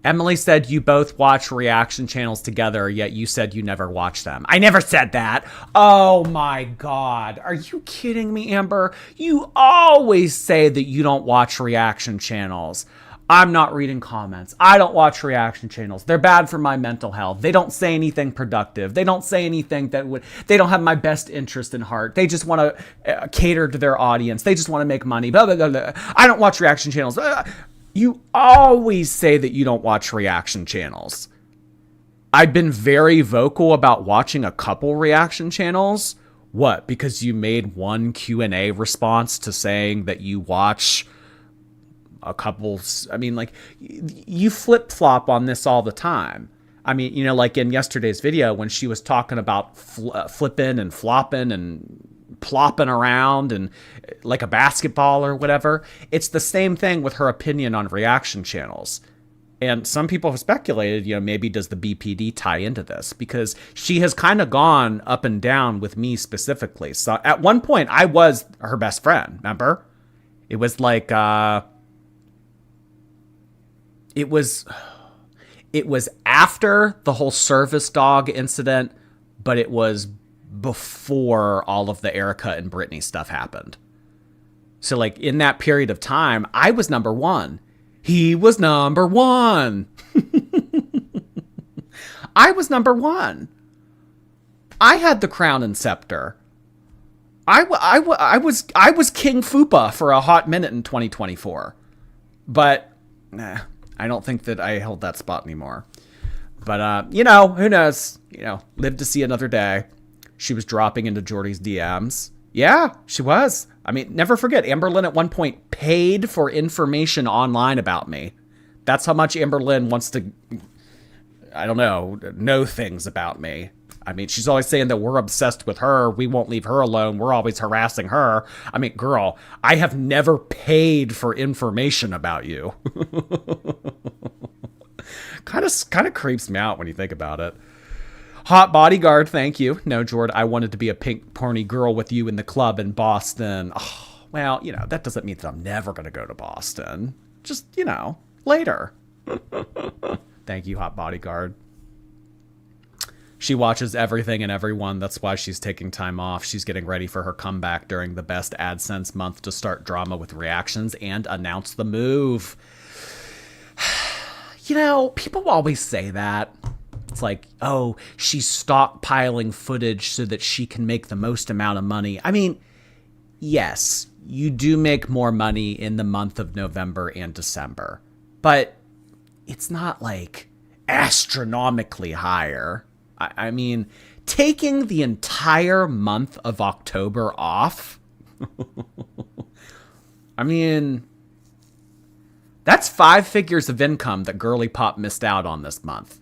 Emily said you both watch reaction channels together, yet you said you never watch them. I never said that. Oh my God. Are you kidding me, Amber? You always say that you don't watch reaction channels. I'm not reading comments. I don't watch reaction channels. They're bad for my mental health. They don't say anything productive. They don't say anything they don't have my best interest in heart. They just want to cater to their audience. They just want to make money. Blah, blah, blah, blah. I don't watch reaction channels. You always say that you don't watch reaction channels. I've been very vocal about watching a couple reaction channels. What? Because you made one Q&A response to saying that you watch a couple. I mean, like, you flip-flop on this all the time. I mean, you know, like in yesterday's video when she was talking about flipping and flopping and plopping around and like a basketball or whatever. It's the same thing with her opinion on reaction channels. And some people have speculated, you know, maybe does the BPD tie into this? Because she has kind of gone up and down with me specifically. So at one point I was her best friend, remember? It was like, it was after the whole service dog incident, but it was before all of the Erica and Britney stuff happened. So like in that period of time, I was number one. He was number one. I was number one. I had the crown and scepter. I was King Fupa for a hot minute in 2024. But I don't think that I held that spot anymore. But, you know, who knows? You know, live to see another day. She was dropping into Jordy's DMs. Yeah, she was. I mean, never forget, Amberlynn at one point paid for information online about me. That's how much Amberlynn wants to, I don't know things about me. I mean, she's always saying that we're obsessed with her. We won't leave her alone. We're always harassing her. I mean, girl, I have never paid for information about you. Kind of creeps me out when you think about it. Hot bodyguard, thank you. No, Jord, I wanted to be a pink porny girl with you in the club in Boston. Oh, well, you know, that doesn't mean that I'm never going to go to Boston. Just, you know, later. Thank you, hot bodyguard. She watches everything and everyone. That's why she's taking time off. She's getting ready for her comeback during the best AdSense month to start drama with reactions and announce the move. You know, people always say that. It's like, oh, she's stockpiling footage so that she can make the most amount of money. I mean, yes, you do make more money in the month of November and December, but it's not like astronomically higher. I mean, taking the entire month of October off, I mean, that's 5 figures of income that Girly Pop missed out on this month.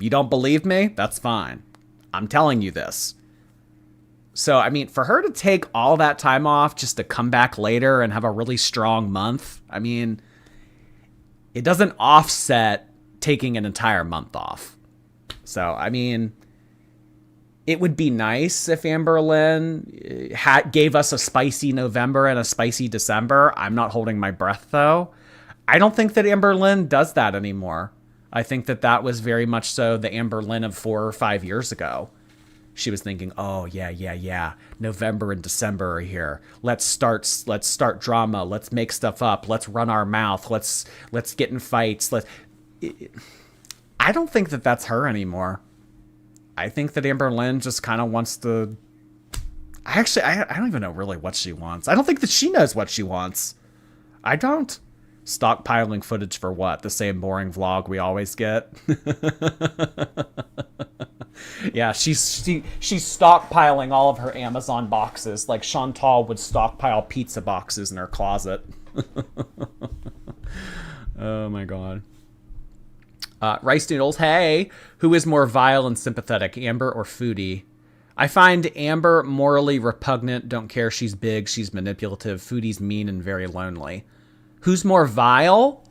You don't believe me? That's fine. I'm telling you this. So, I mean, for her to take all that time off just to come back later and have a really strong month, I mean, it doesn't offset taking an entire month off. So, I mean, it would be nice if Amberlynn gave us a spicy November and a spicy December. I'm not holding my breath, though. I don't think that Amberlynn does that anymore. I think that that was very much so the Amberlynn of 4 or 5 years ago. She was thinking, oh, yeah. November and December are here. Let's start drama. Let's make stuff up. Let's run our mouth. Let's get in fights. I don't think that that's her anymore. I think that Amberlynn just kind of wants to... I don't even know really what she wants. I don't think that she knows what she wants. I don't. Stockpiling footage for what? The same boring vlog we always get? Yeah, she's stockpiling all of her Amazon boxes like Chantal would stockpile pizza boxes in her closet. Oh my god. Rice Noodles, hey! Who is more vile and sympathetic, Amber or Foodie? I find Amber morally repugnant. Don't care she's big, she's manipulative. Foodie's mean and very lonely. Who's more vile?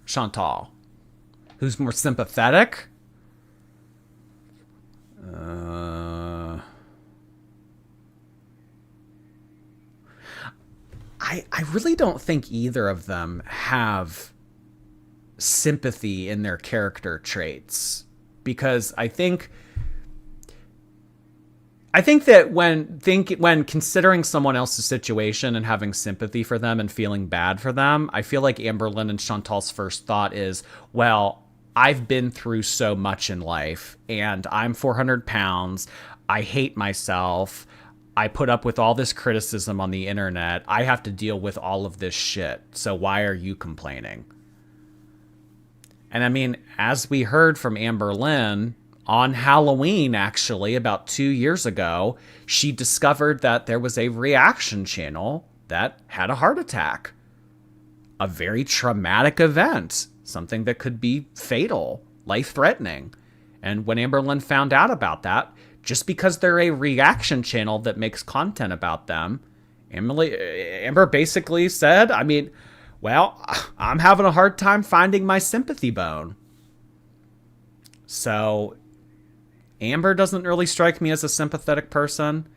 Chantal. Who's more sympathetic? I really don't think either of them have sympathy in their character traits, because I think that when considering someone else's situation and having sympathy for them and feeling bad for them, I feel like Amberlynn and Chantal's first thought is, well, I've been through so much in life and I'm 400 pounds. I hate myself. I put up with all this criticism on the internet. I have to deal with all of this shit. So why are you complaining? And I mean, as we heard from Amberlynn, on Halloween, actually, about 2 years ago, she discovered that there was a reaction channel that had a heart attack. A very traumatic event, something that could be fatal, life-threatening. And when Amberlynn found out about that, just because they're a reaction channel that makes content about them, Amber basically said, I mean, well, I'm having a hard time finding my sympathy bone. So Amber doesn't really strike me as a sympathetic person.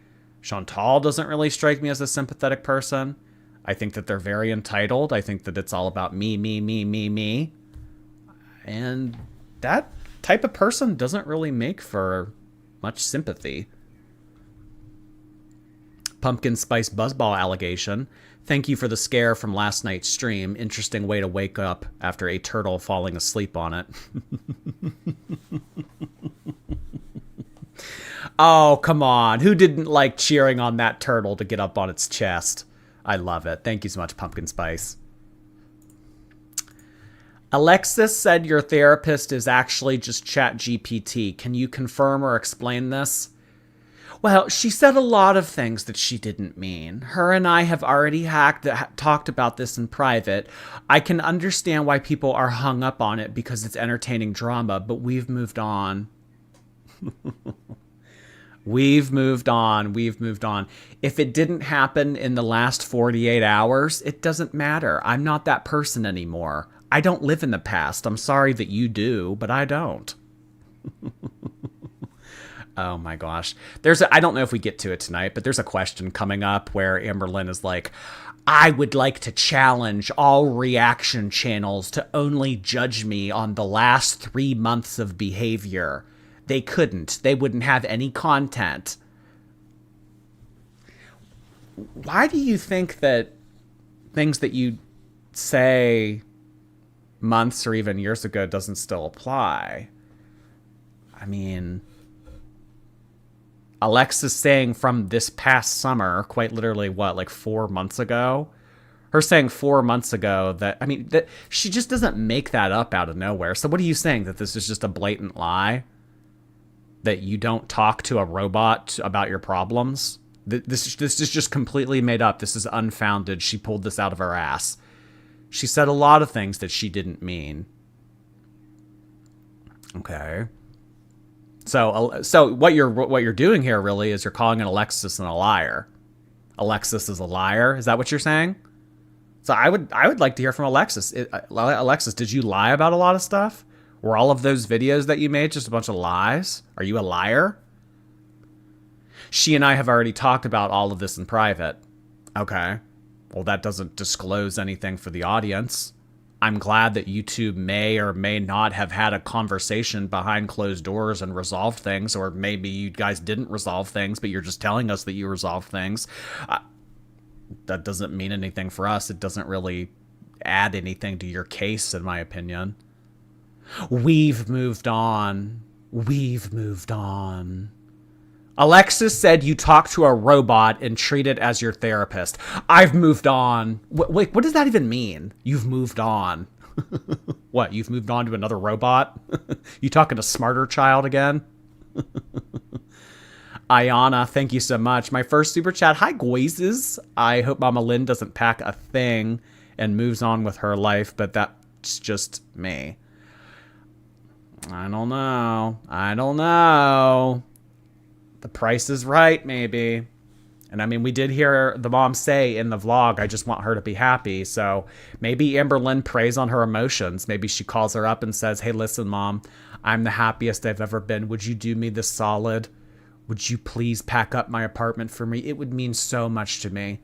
Chantal doesn't really strike me as a sympathetic person. I think that they're very entitled. I think that it's all about me, me, me, me, me. And that type of person doesn't really make for much sympathy. Pumpkin Spice Buzzball allegation. Thank you for the scare from last night's stream. Interesting way to wake up after a turtle falling asleep on it. Oh, come on. Who didn't like cheering on that turtle to get up on its chest? I love it. Thank you so much, Pumpkin Spice. Alexis said your therapist is actually just ChatGPT. Can you confirm or explain this? Well, she said a lot of things that she didn't mean. Her and I have already talked about this in private. I can understand why people are hung up on it because it's entertaining drama, but we've moved on. We've moved on. We've moved on. If it didn't happen in the last 48 hours, it doesn't matter. I'm not that person anymore. I don't live in the past. I'm sorry that you do, but I don't. Oh my gosh. I don't know if we get to it tonight, but there's a question coming up where Amberlynn is like, I would like to challenge all reaction channels to only judge me on the last 3 months of behavior. They couldn't. They wouldn't have any content. Why do you think that things that you say months or even years ago doesn't still apply? I mean, Alexis saying from this past summer, quite literally, what, like 4 months ago? Her saying 4 months ago that, I mean, that she just doesn't make that up out of nowhere. So what are you saying? That this is just a blatant lie? That you don't talk to a robot about your problems? This is just completely made up. This is unfounded. She pulled this out of her ass. She said a lot of things that she didn't mean. Okay. So what you're doing here really is you're calling an Alexis a liar. Alexis is a liar. Is that what you're saying? So I would like to hear from Alexis. Alexis, did you lie about a lot of stuff? Were all of those videos that you made just a bunch of lies? Are you a liar? She and I have already talked about all of this in private. Okay. Well, that doesn't disclose anything for the audience. I'm glad that you two may or may not have had a conversation behind closed doors and resolved things, or maybe you guys didn't resolve things, but you're just telling us that you resolved things. That doesn't mean anything for us. It doesn't really add anything to your case, in my opinion. We've moved on. We've moved on. Alexis said you talk to a robot and treat it as your therapist. I've moved on. Wait, what does that even mean? You've moved on. What, you've moved on to another robot? You talking to Smarter Child again? Ayana, thank you so much. My first super chat. Hi, Goises. I hope Mama Lynn doesn't pack a thing and moves on with her life, but that's just me. I don't know. The price is right, maybe. And I mean, we did hear the mom say in the vlog, I just want her to be happy. So maybe Amberlynn preys on her emotions. Maybe she calls her up and says, hey, listen, Mom, I'm the happiest I've ever been. Would you do me this solid? Would you please pack up my apartment for me? It would mean so much to me.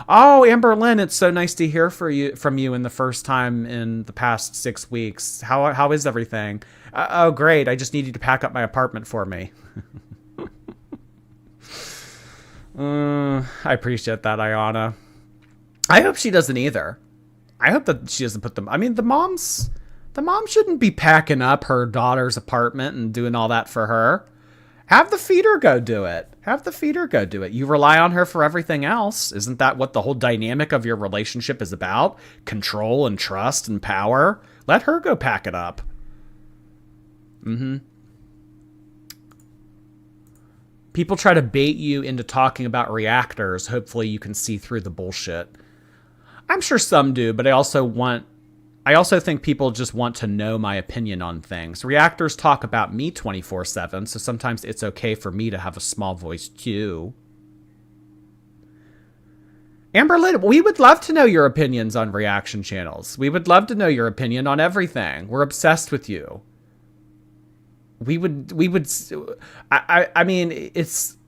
Oh, Amberlynn, it's so nice to hear from you in the first time in the past 6 weeks. How is everything? Oh, great. I just need you to pack up my apartment for me. I appreciate that, Ayana. I hope she doesn't either. I hope that she doesn't put them. I mean, the mom shouldn't be packing up her daughter's apartment and doing all that for her. Have the feeder go do it. Have the feeder go do it. You rely on her for everything else. Isn't that what the whole dynamic of your relationship is about? Control and trust and power. Let her go pack it up. People try to bait you into talking about reactors. Hopefully you can see through the bullshit. I'm sure some do, but I also think people just want to know my opinion on things. Reactors talk about me 24/7, so sometimes it's okay for me to have a small voice too. Amberlynn, we would love to know your opinions on reaction channels. We would love to know your opinion on everything. We're obsessed with you. I mean, it's,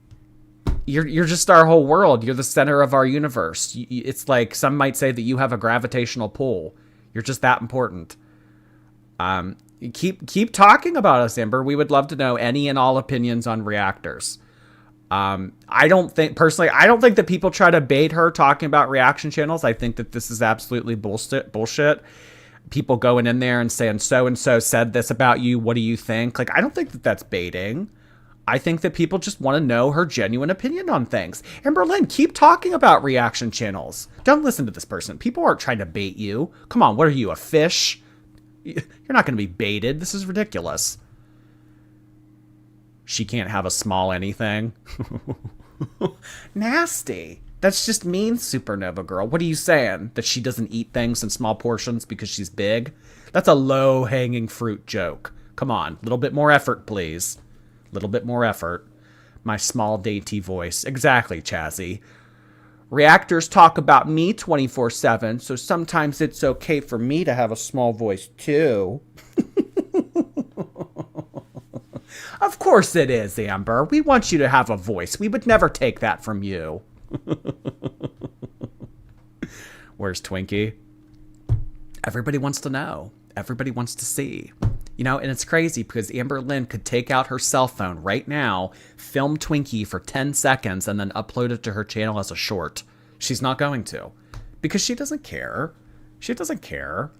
you're just our whole world. You're the center of our universe. It's like some might say that you have a gravitational pull. You're just that important. Keep talking about us, Amber. We would love to know any and all opinions on reactors. I don't think that people try to bait her talking about reaction channels. I think that this is absolutely bullshit. People going in there and saying, so-and-so said this about you. What do you think? Like, I don't think that that's baiting. I think that people just want to know her genuine opinion on things. Amberlynn, keep talking about reaction channels. Don't listen to this person. People aren't trying to bait you. Come on, what are you, a fish? You're not going to be baited. This is ridiculous. She can't have a small anything. Nasty. That's just mean, Supernova Girl. What are you saying? That she doesn't eat things in small portions because she's big? That's a low-hanging fruit joke. Come on, a little bit more effort, please. A little bit more effort. My small, dainty voice. Exactly, Chazzy. Reactors talk about me 24/7, so sometimes it's okay for me to have a small voice, too. Of course it is, Amber. We want you to have a voice. We would never take that from you. Where's Twinkie? Everybody wants to know. Everybody wants to see. You know, and it's crazy because Amberlynn could take out her cell phone right now, film Twinkie for 10 seconds, and then upload it to her channel as a short. She's not going to. Because she doesn't care. She doesn't care.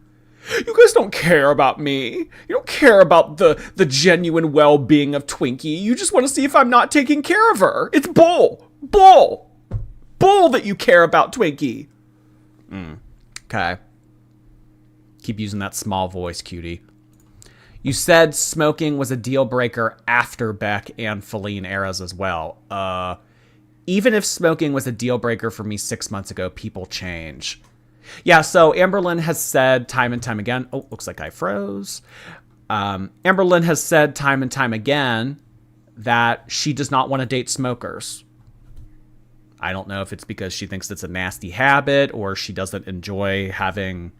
You guys don't care about me. You don't care about the genuine well-being of Twinkie. You just want to see if I'm not taking care of her. It's bull. Bull. Bull that you care about Twinkie. Okay. Keep using that small voice, cutie. You said smoking was a deal breaker after Beck and Feline eras as well. Even if smoking was a deal breaker for me 6 months ago, people change. Yeah, so Amberlynn has said time and time again. Oh, looks like I froze. Amberlynn has said time and time again that she does not want to date smokers. I don't know if it's because she thinks it's a nasty habit or she doesn't enjoy having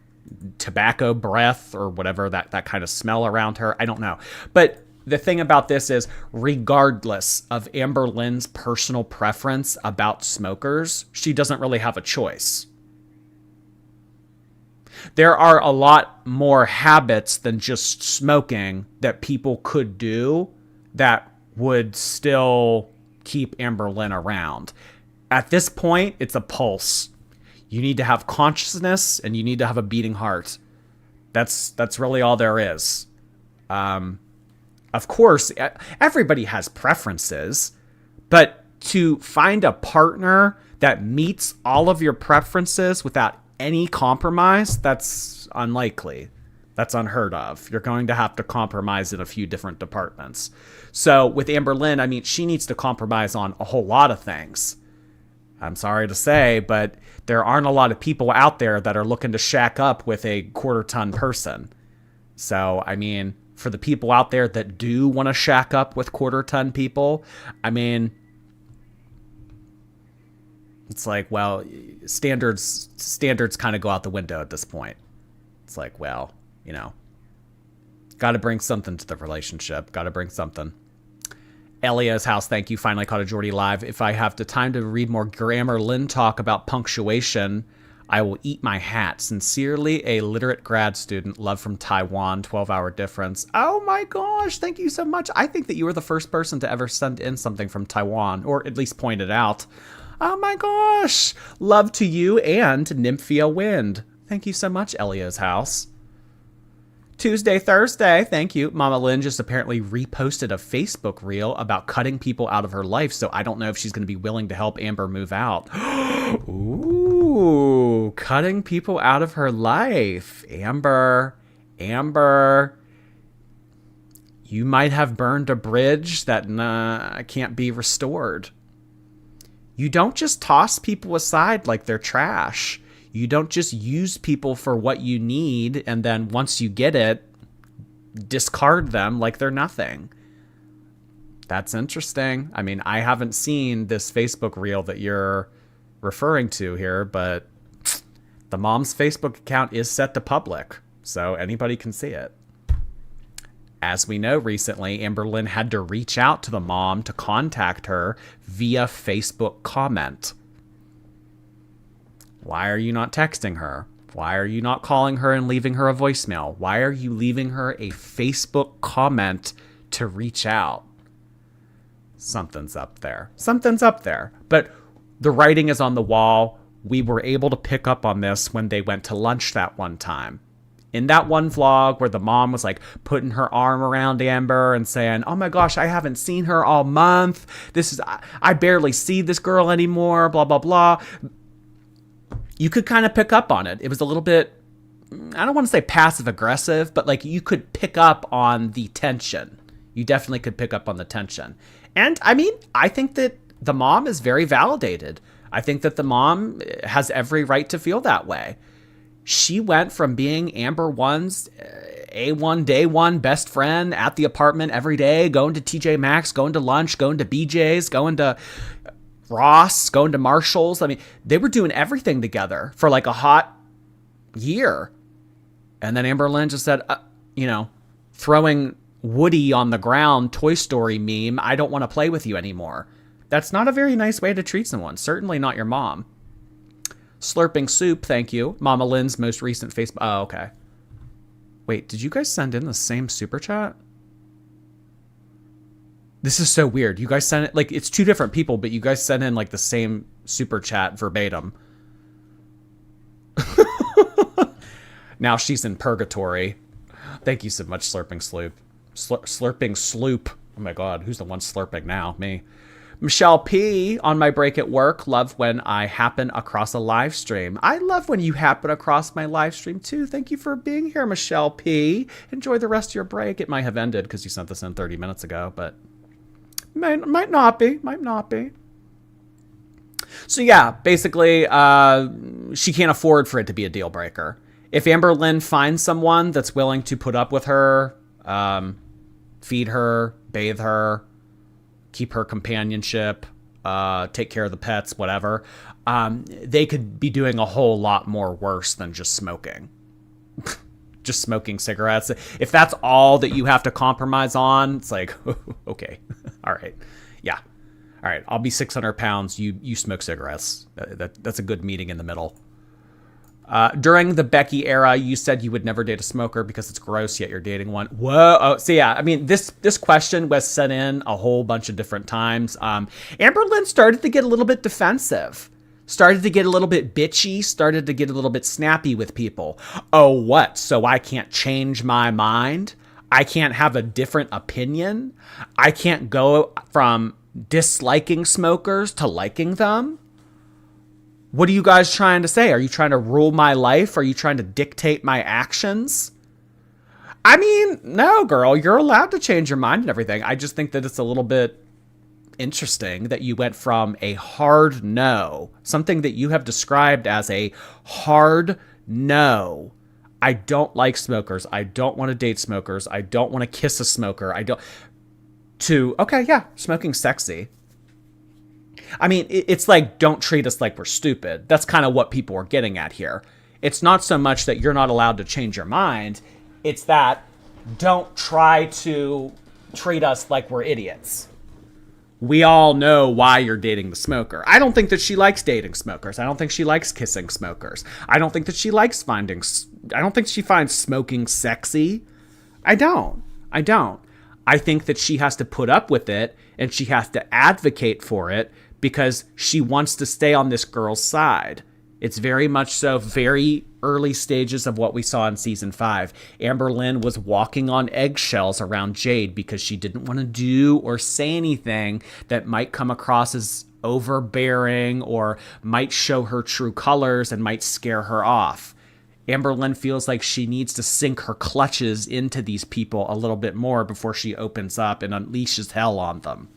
tobacco breath or whatever, that kind of smell around her. I don't know. But the thing about this is, regardless of Amberlynn's personal preference about smokers, she doesn't really have a choice. There are a lot more habits than just smoking that people could do that would still keep Amberlynn around. At this point, it's a pulse. You need to have consciousness and you need to have a beating heart. That's really all there is. Of course, everybody has preferences, but to find a partner that meets all of your preferences without any compromise, that's unlikely. That's unheard of. You're going to have to compromise in a few different departments. So with Amberlynn, I mean, she needs to compromise on a whole lot of things. I'm sorry to say, but there aren't a lot of people out there that are looking to shack up with a quarter-ton person. So, I mean, for the people out there that do want to shack up with quarter-ton people, I mean, it's like, well, standards kind of go out the window at this point. It's like, well, you know, got to bring something to the relationship. Got to bring something. Elia's house, thank you. Finally caught a Geordie live. If I have the time to read more Amberlynn talk about punctuation, I will eat my hat. Sincerely, a literate grad student. Love from Taiwan. 12-hour difference. Oh my gosh, thank you so much. I think that you were the first person to ever send in something from Taiwan, or at least point it out. Oh my gosh. Love to you and Nymphia Wind. Thank you so much, Elia's house. Tuesday, Thursday, thank you. Mama Lynn just apparently reposted a Facebook reel about cutting people out of her life, so I don't know if she's going to be willing to help Amber move out. Ooh, cutting people out of her life. Amber, you might have burned a bridge that can't be restored. You don't just toss people aside like they're trash. You don't just use people for what you need and then once you get it, discard them like they're nothing. That's interesting. I mean, I haven't seen this Facebook reel that you're referring to here, but the mom's Facebook account is set to public, so anybody can see it. As we know, recently, Amberlynn had to reach out to the mom to contact her via Facebook comment. Why are you not texting her? Why are you not calling her and leaving her a voicemail? Why are you leaving her a Facebook comment to reach out? Something's up there. Something's up there. But the writing is on the wall. We were able to pick up on this when they went to lunch that one time. In that one vlog where the mom was like putting her arm around Amber and saying, oh my gosh, I haven't seen her all month. I barely see this girl anymore, blah, blah, blah. You could kind of pick up on it. It was a little bit, I don't want to say passive aggressive, but like you could pick up on the tension. You definitely could pick up on the tension. And I mean, I think that the mom is very validated. I think that the mom has every right to feel that way. She went from being Amber One's A1 day one best friend at the apartment every day, going to TJ Maxx, going to lunch, going to BJ's, going to Ross, going to Marshall's. I mean, they were doing everything together for like a hot year. And then Amberlynn just said, throwing Woody on the ground, Toy Story meme, I don't want to play with you anymore. That's not a very nice way to treat someone. Certainly not your mom. Slurping Soup, thank you. Mama Lynn's most recent Facebook. Oh, okay. Wait, did you guys send in the same super chat? This is so weird. You guys sent it, like, it's two different people, but you guys sent in, like, the same super chat verbatim. Now she's in purgatory. Thank you so much, Slurping Sloop. Slurping Sloop. Oh my god, who's the one slurping now? Me. Michelle P. on my break at work. Love when I happen across a live stream. I love when you happen across my live stream too. Thank you for being here, Michelle P. Enjoy the rest of your break. It might have ended because you sent this in 30 minutes ago, but might not be. So yeah, basically, she can't afford for it to be a deal breaker. If Amberlynn finds someone that's willing to put up with her, feed her, bathe her, keep her companionship, take care of the pets, whatever, they could be doing a whole lot more worse than just smoking. Just smoking cigarettes. If that's all that you have to compromise on, it's like, okay, all right. Yeah. All right, I'll be 600 pounds. You smoke cigarettes. That's a good meeting in the middle. During the Becky era, you said you would never date a smoker because it's gross, yet you're dating one. Whoa. Oh, so yeah, I mean, this question was sent in a whole bunch of different times. Amberlynn started to get a little bit defensive, started to get a little bit bitchy, started to get a little bit snappy with people. Oh, what? So I can't change my mind? I can't have a different opinion? I can't go from disliking smokers to liking them? What are you guys trying to say? Are you trying to rule my life? Are you trying to dictate my actions? I mean, no, girl, you're allowed to change your mind and everything. I just think that it's a little bit interesting that you went from a hard no, something that you have described as a hard no. I don't like smokers. I don't want to date smokers. I don't want to kiss a smoker. To, okay, yeah, smoking's sexy. I mean, it's like, don't treat us like we're stupid. That's kind of what people are getting at here. It's not so much that you're not allowed to change your mind. It's that don't try to treat us like we're idiots. we all know why you're dating the smoker. I don't think that she likes dating smokers. I don't think she likes kissing smokers. I don't think that she likes I don't think she finds smoking sexy. I don't. I think that she has to put up with it and she has to advocate for it because she wants to stay on this girl's side. It's very much so very early stages of what we saw in season 5. Amberlynn was walking on eggshells around Jade because she didn't want to do or say anything that might come across as overbearing or might show her true colors and might scare her off. Amberlynn feels like she needs to sink her clutches into these people a little bit more before she opens up and unleashes hell on them.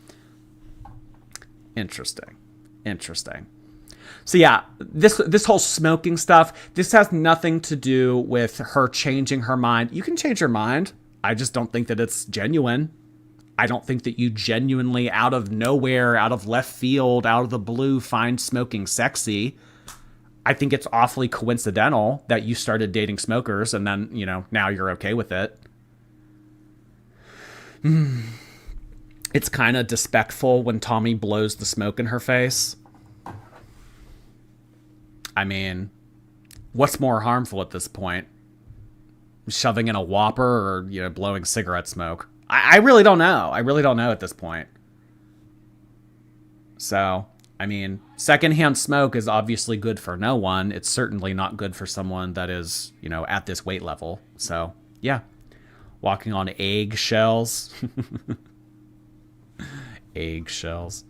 Interesting. So yeah, this whole smoking stuff, this has nothing to do with her changing her mind. You can change your mind. I just don't think that it's genuine. I don't think that you genuinely, out of nowhere, out of left field, out of the blue, find smoking sexy. I think it's awfully coincidental that you started dating smokers and then, now you're okay with it. It's kind of disrespectful when Tommy blows the smoke in her face. I mean, what's more harmful at this point? Shoving in a Whopper or, blowing cigarette smoke? I really don't know. I really don't know at this point. So, I mean, secondhand smoke is obviously good for no one. It's certainly not good for someone that is, at this weight level. So, yeah. Walking on eggshells. Eggshells.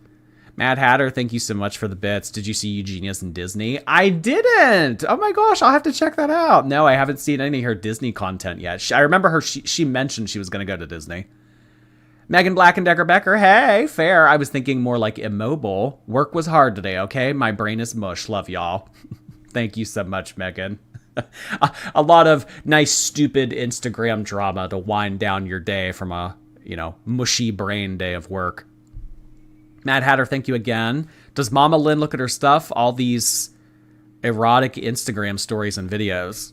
Mad Hatter, thank you so much for the bits. Did you see Eugenia's in Disney? I didn't! Oh my gosh, I'll have to check that out. No, I haven't seen any of her Disney content yet. I remember her, she mentioned she was going to go to Disney. Megan Black and Decker Becker, hey, fair. I was thinking more like immobile. Work was hard today, okay? My brain is mush. Love y'all. Thank you so much, Megan. A lot of nice, stupid Instagram drama to wind down your day from a, mushy brain day of work. Mad Hatter, thank you again. Does Mama Lynn look at her stuff? All these erotic Instagram stories and videos.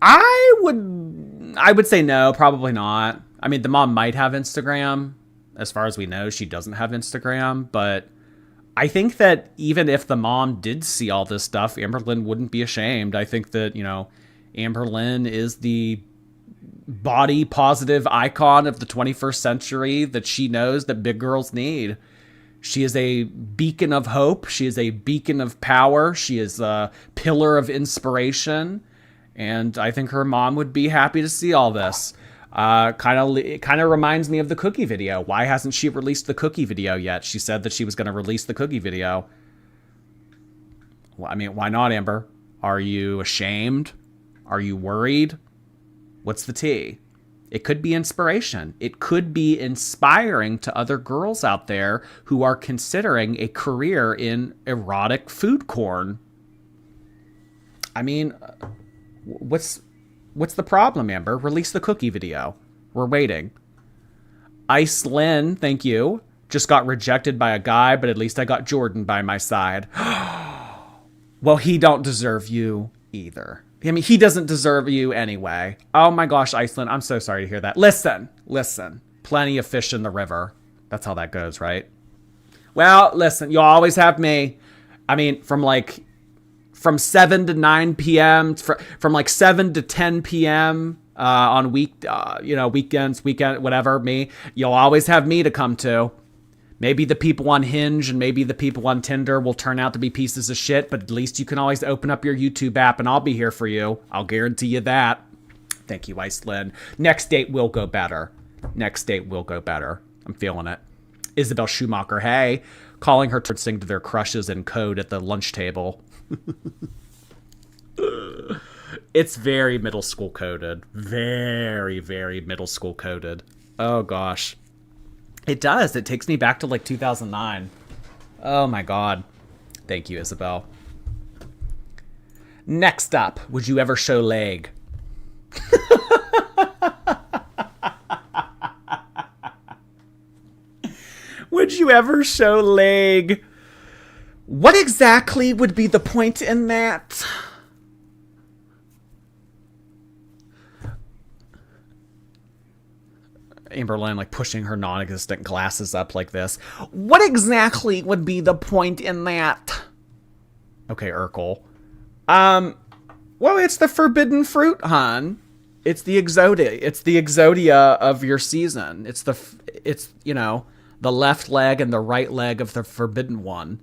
I would say no, probably not. I mean, the mom might have Instagram. As far as we know, she doesn't have Instagram. But I think that even if the mom did see all this stuff, Amberlynn wouldn't be ashamed. I think that, Amberlynn is the body positive icon of the 21st century that she knows that big girls need. She is a beacon of hope. She is a beacon of power. She is a pillar of inspiration. And I think her mom would be happy to see all this. It kind of reminds me of the cookie video. Why hasn't she released the cookie video yet? She said that she was going to release the cookie video. Well, I mean, why not, Amber? Are you ashamed? Are you worried? What's the tea? It could be inspiration. It could be inspiring to other girls out there who are considering a career in erotic food corn. I mean, what's the problem, Amber? Release the cookie video. We're waiting. Ice Lynn, thank you. Just got rejected by a guy, but at least I got Jordan by my side. Well, he don't deserve you either. I mean, he doesn't deserve you anyway. Oh my gosh, Iceland, I'm so sorry to hear that. Listen. Plenty of fish in the river. That's how that goes, right? Well, listen, you'll always have me. I mean, from 7 to 9 p.m., from 7 to 10 p.m. On weekends, whatever, you'll always have me to come to. Maybe the people on Hinge and maybe the people on Tinder will turn out to be pieces of shit, but at least you can always open up your YouTube app and I'll be here for you. I'll guarantee you that. Thank you, Iceland. Next date will go better. I'm feeling it. Isabel Schumacher, hey, calling her to sing to their crushes in code at the lunch table. It's very middle school coded. Very, very middle school coded. Oh, gosh. It does. It takes me back to 2009. Oh, my God. Thank you, Isabel. Next up, would you ever show leg? Would you ever show leg? What exactly would be the point in that? Amberlynn like pushing her non-existent glasses up like this. What exactly would be the point in that? Okay, Urkel. Well, it's the forbidden fruit, hon. It's the exodia. It's the exodia of your season. It's you know, the left leg and the right leg of the forbidden one.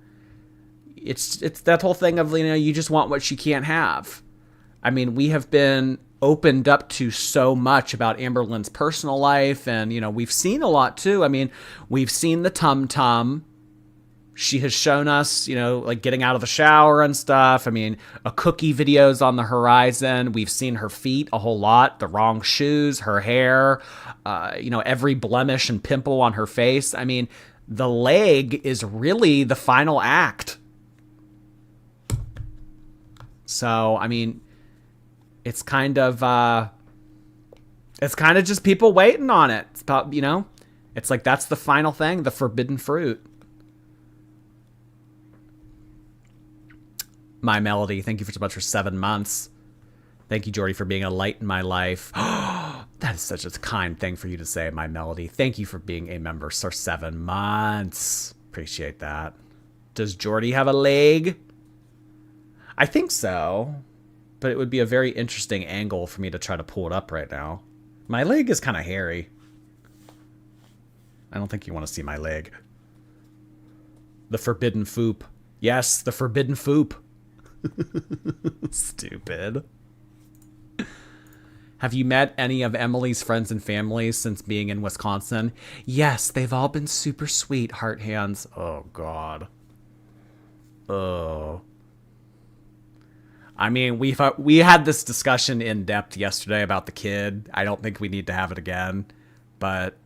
It's that whole thing of, you know, you just want what you can't have. I mean, we have been opened up to so much about Amberlynn's personal life, and, you know, we've seen a lot too. I mean, we've seen the tum-tum. She has shown us, you know, like getting out of the shower and stuff. I mean, a cookie video's on the horizon. We've seen her feet a whole lot, the wrong shoes, her hair, you know, every blemish and pimple on her face. I mean, the leg is really the final act. So, I mean, it's kind of just people waiting on it. It's about, you know, it's like that's the final thing, the forbidden fruit. My Melody, thank you so much for 7 months. Thank you, Jordy, for being a light in my life. That is such a kind thing for you to say, My Melody. Thank you for being a member for 7 months. Appreciate that. Does Jordy have a leg? I think so, but it would be a very interesting angle for me to try to pull it up right now. My leg is kind of hairy. I don't think you want to see my leg. The forbidden foop. Yes, the forbidden foop. Stupid. Have you met any of Emily's friends and family since being in Wisconsin? Yes, they've all been super sweet, heart hands. Oh, God. Oh. I mean, we had this discussion in depth yesterday about the kid. I don't think we need to have it again. But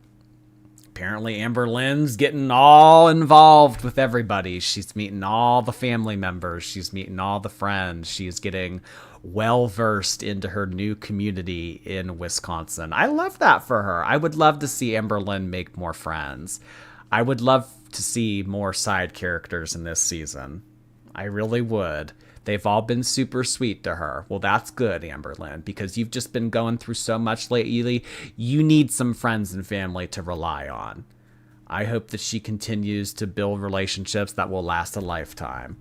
apparently Amberlynn's getting all involved with everybody. She's meeting all the family members. She's meeting all the friends. She's getting well-versed into her new community in Wisconsin. I love that for her. I would love to see Amberlynn make more friends. I would love to see more side characters in this season. I really would. They've all been super sweet to her. Well, that's good, Amberlynn, because you've just been going through so much lately. You need some friends and family to rely on. I hope that she continues to build relationships that will last a lifetime.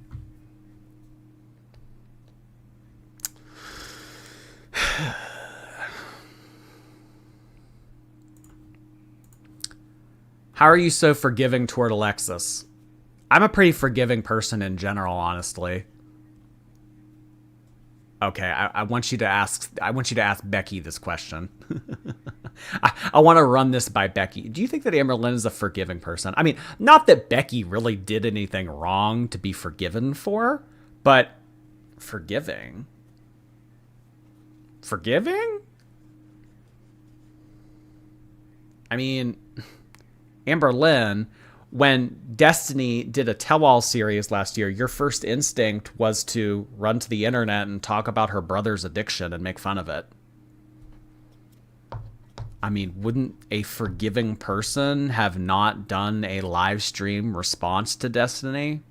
How are you so forgiving toward Alexis? I'm a pretty forgiving person in general, honestly. Okay, I want you to ask Becky this question. I want to run this by Becky. Do you think that Amberlynn is a forgiving person? I mean, not that Becky really did anything wrong to be forgiven for, but forgiving. Forgiving? I mean, Amberlynn, when Destiny did a tell-all series last year, your first instinct was to run to the internet and talk about her brother's addiction and make fun of it. I mean, wouldn't a forgiving person have not done a live stream response to Destiny?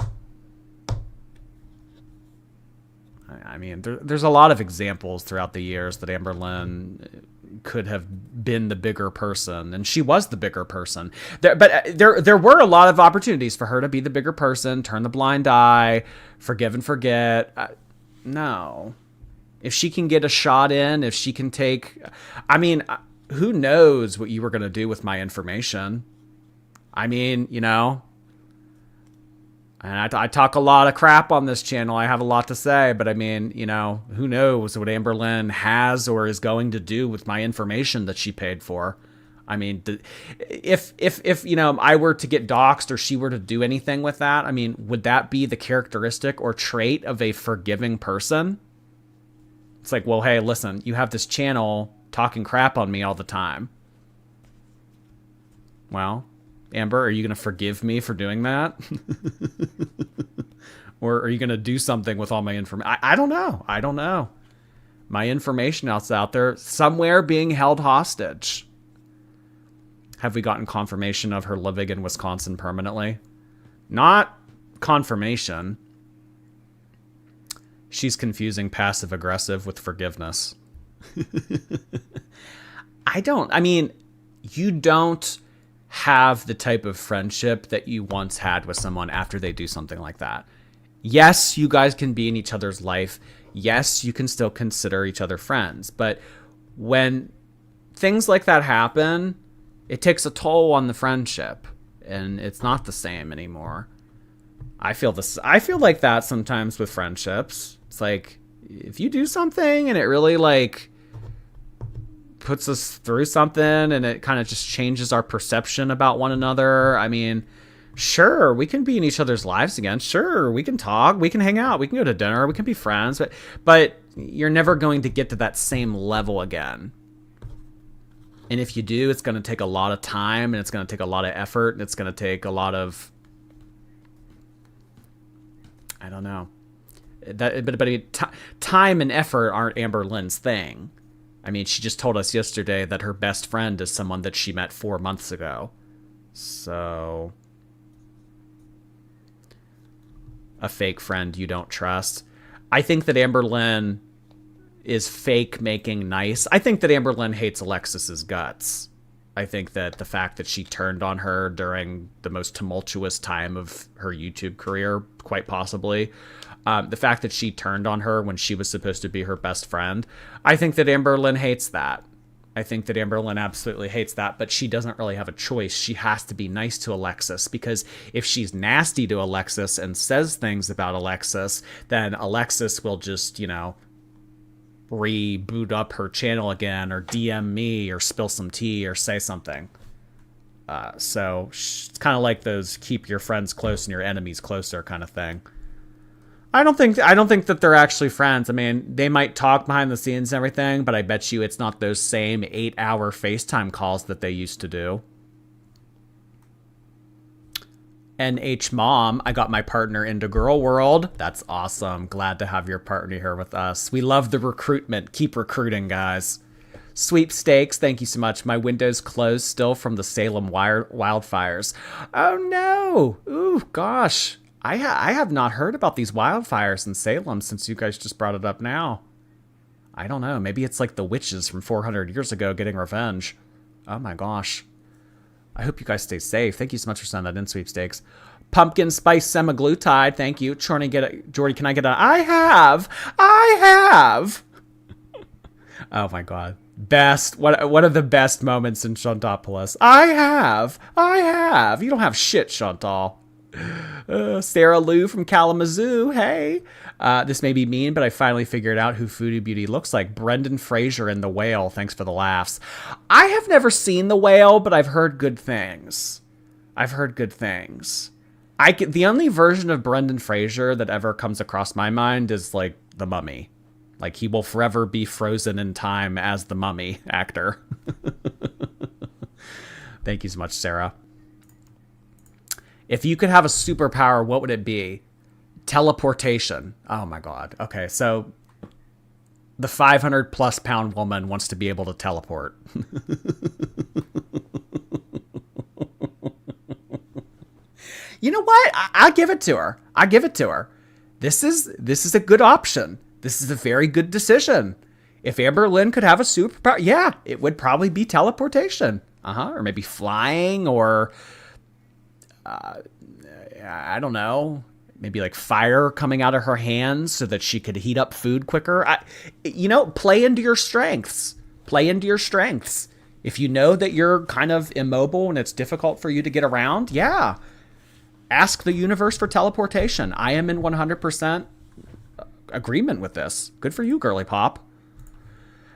I mean, there's a lot of examples throughout the years that Amberlynn could have been the bigger person, and she was the bigger person. There were a lot of opportunities for her to be the bigger person, turn the blind eye, forgive and forget. No. If she can get a shot in, if she can take... I mean, who knows what you were going to do with my information? I mean, you know... And I talk a lot of crap on this channel. I have a lot to say, but I mean, you know, who knows what Amberlynn has or is going to do with my information that she paid for. I mean, if you know, I were to get doxxed or she were to do anything with that, I mean, would that be the characteristic or trait of a forgiving person? It's like, well, hey, listen, you have this channel talking crap on me all the time. Well... Amber, are you going to forgive me for doing that? Or are you going to do something with all my information? I don't know. I don't know. My information out there somewhere being held hostage. Have we gotten confirmation of her living in Wisconsin permanently? Not confirmation. She's confusing passive-aggressive with forgiveness. I mean... you don't have the type of friendship that you once had with someone after they do something like that. Yes, you guys can be in each other's life. Yes, you can still consider each other friends. But when things like that happen, it takes a toll on the friendship, and it's not the same anymore. I feel like that sometimes with friendships. It's like, if you do something and it really like puts us through something and it kind of just changes our perception about one another. I mean, sure, we can be in each other's lives again. Sure, we can talk, we can hang out, we can go to dinner, we can be friends, but you're never going to get to that same level again. And if you do, it's going to take a lot of time, and it's going to take a lot of effort, and it's going to take a lot of, I don't know. Time and effort aren't Amberlynn's thing. I mean, she just told us yesterday that her best friend is someone that she met 4 months ago. So, a fake friend you don't trust. I think that Amberlynn is fake making nice. I think that Amberlynn hates Alexis's guts. I think that the fact that she turned on her during the most tumultuous time of her YouTube career, quite possibly, the fact that she turned on her when she was supposed to be her best friend, I think that Amberlynn hates that. I think that Amberlynn absolutely hates that, but she doesn't really have a choice. She has to be nice to Alexis, because if she's nasty to Alexis and says things about Alexis, then Alexis will just, reboot up her channel again, or DM me, or spill some tea, or say something. So it's kind of like those keep your friends close and your enemies closer kind of thing. I don't think that they're actually friends. I mean, they might talk behind the scenes and everything, but I bet you it's not those same 8-hour FaceTime calls that they used to do. NH Mom, I got my partner into Girl World. That's awesome. Glad to have your partner here with us. We love the recruitment. Keep recruiting, guys. Sweepstakes, thank you so much. My window's closed still from the Salem wildfires. Oh no! Ooh, gosh. I have not heard about these wildfires in Salem since you guys just brought it up now. I don't know. Maybe it's like the witches from 400 years ago getting revenge. Oh my gosh. I hope you guys stay safe. Thank you so much for sending that in, Sweepstakes. Pumpkin spice semaglutide. Thank you. Jordy, can I get a... I have. Oh my god. Best. What are the best moments in Shantopoulos? I have. You don't have shit, Chantal. Sarah Lou from Kalamazoo. Hey. This may be mean, but I finally figured out who Foodie Beauty looks like. Brendan Fraser in The Whale. Thanks for the laughs. I have never seen The Whale, but I've heard good things. The only version of Brendan Fraser that ever comes across my mind is like The Mummy. Like, he will forever be frozen in time as the Mummy actor. Thank you so much, Sarah. If you could have a superpower, what would it be? Teleportation. Oh my god. Okay, so the 500+ pound woman wants to be able to teleport. You know what? I give it to her. This is a good option. This is a very good decision. If Amberlynn could have a superpower, yeah, it would probably be teleportation. Or maybe flying, or I don't know, maybe like fire coming out of her hands so that she could heat up food quicker. Play into your strengths. If you know that you're kind of immobile and it's difficult for you to get around, yeah, ask the universe for teleportation. I am in 100% agreement with this. Good for you, girly pop.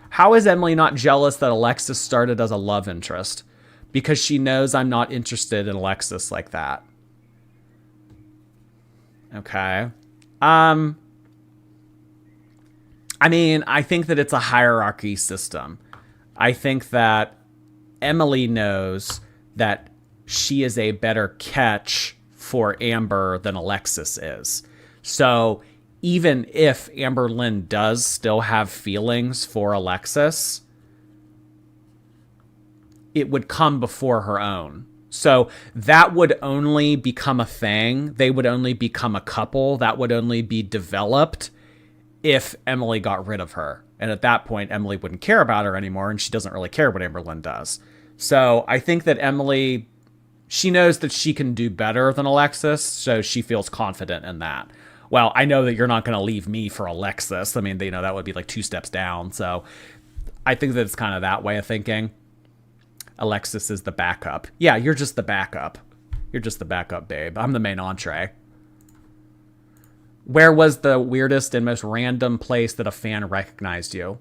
How is Emily not jealous that Alexis started as a love interest? Because she knows I'm not interested in Alexis like that. Okay. I mean, I think that it's a hierarchy system. I think that Emily knows that she is a better catch for Amber than Alexis is. So even if Amberlynn does still have feelings for Alexis, it would come before her own. So that would only become a thing. They would only become a couple. That would only be developed if Emily got rid of her. And at that point, Emily wouldn't care about her anymore, and she doesn't really care what Amberlynn does. So I think that Emily, she knows that she can do better than Alexis, so she feels confident in that. Well, I know that you're not going to leave me for Alexis. I mean, you know, that would be like 2 steps down. So I think that it's kind of that way of thinking. Alexis is the backup. Yeah, you're just the backup. You're just the backup, babe. I'm the main entree. Where was the weirdest and most random place that a fan recognized you?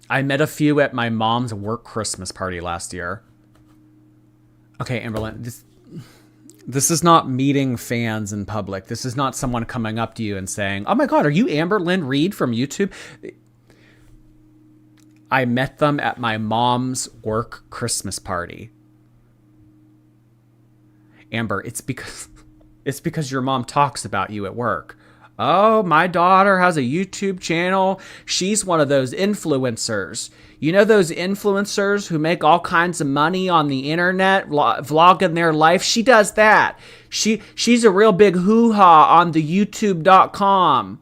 I met a few at my mom's work Christmas party last year. Okay, Amberlynn, this is not meeting fans in public. This is not someone coming up to you and saying, oh my God, are you Amberlynn Reed from YouTube? I met them at my mom's work Christmas party. Amber, it's because your mom talks about you at work. Oh, my daughter has a YouTube channel. She's one of those influencers. You know those influencers who make all kinds of money on the internet, vlogging their life? She does that. She's a real big hoo-ha on the youtube.com.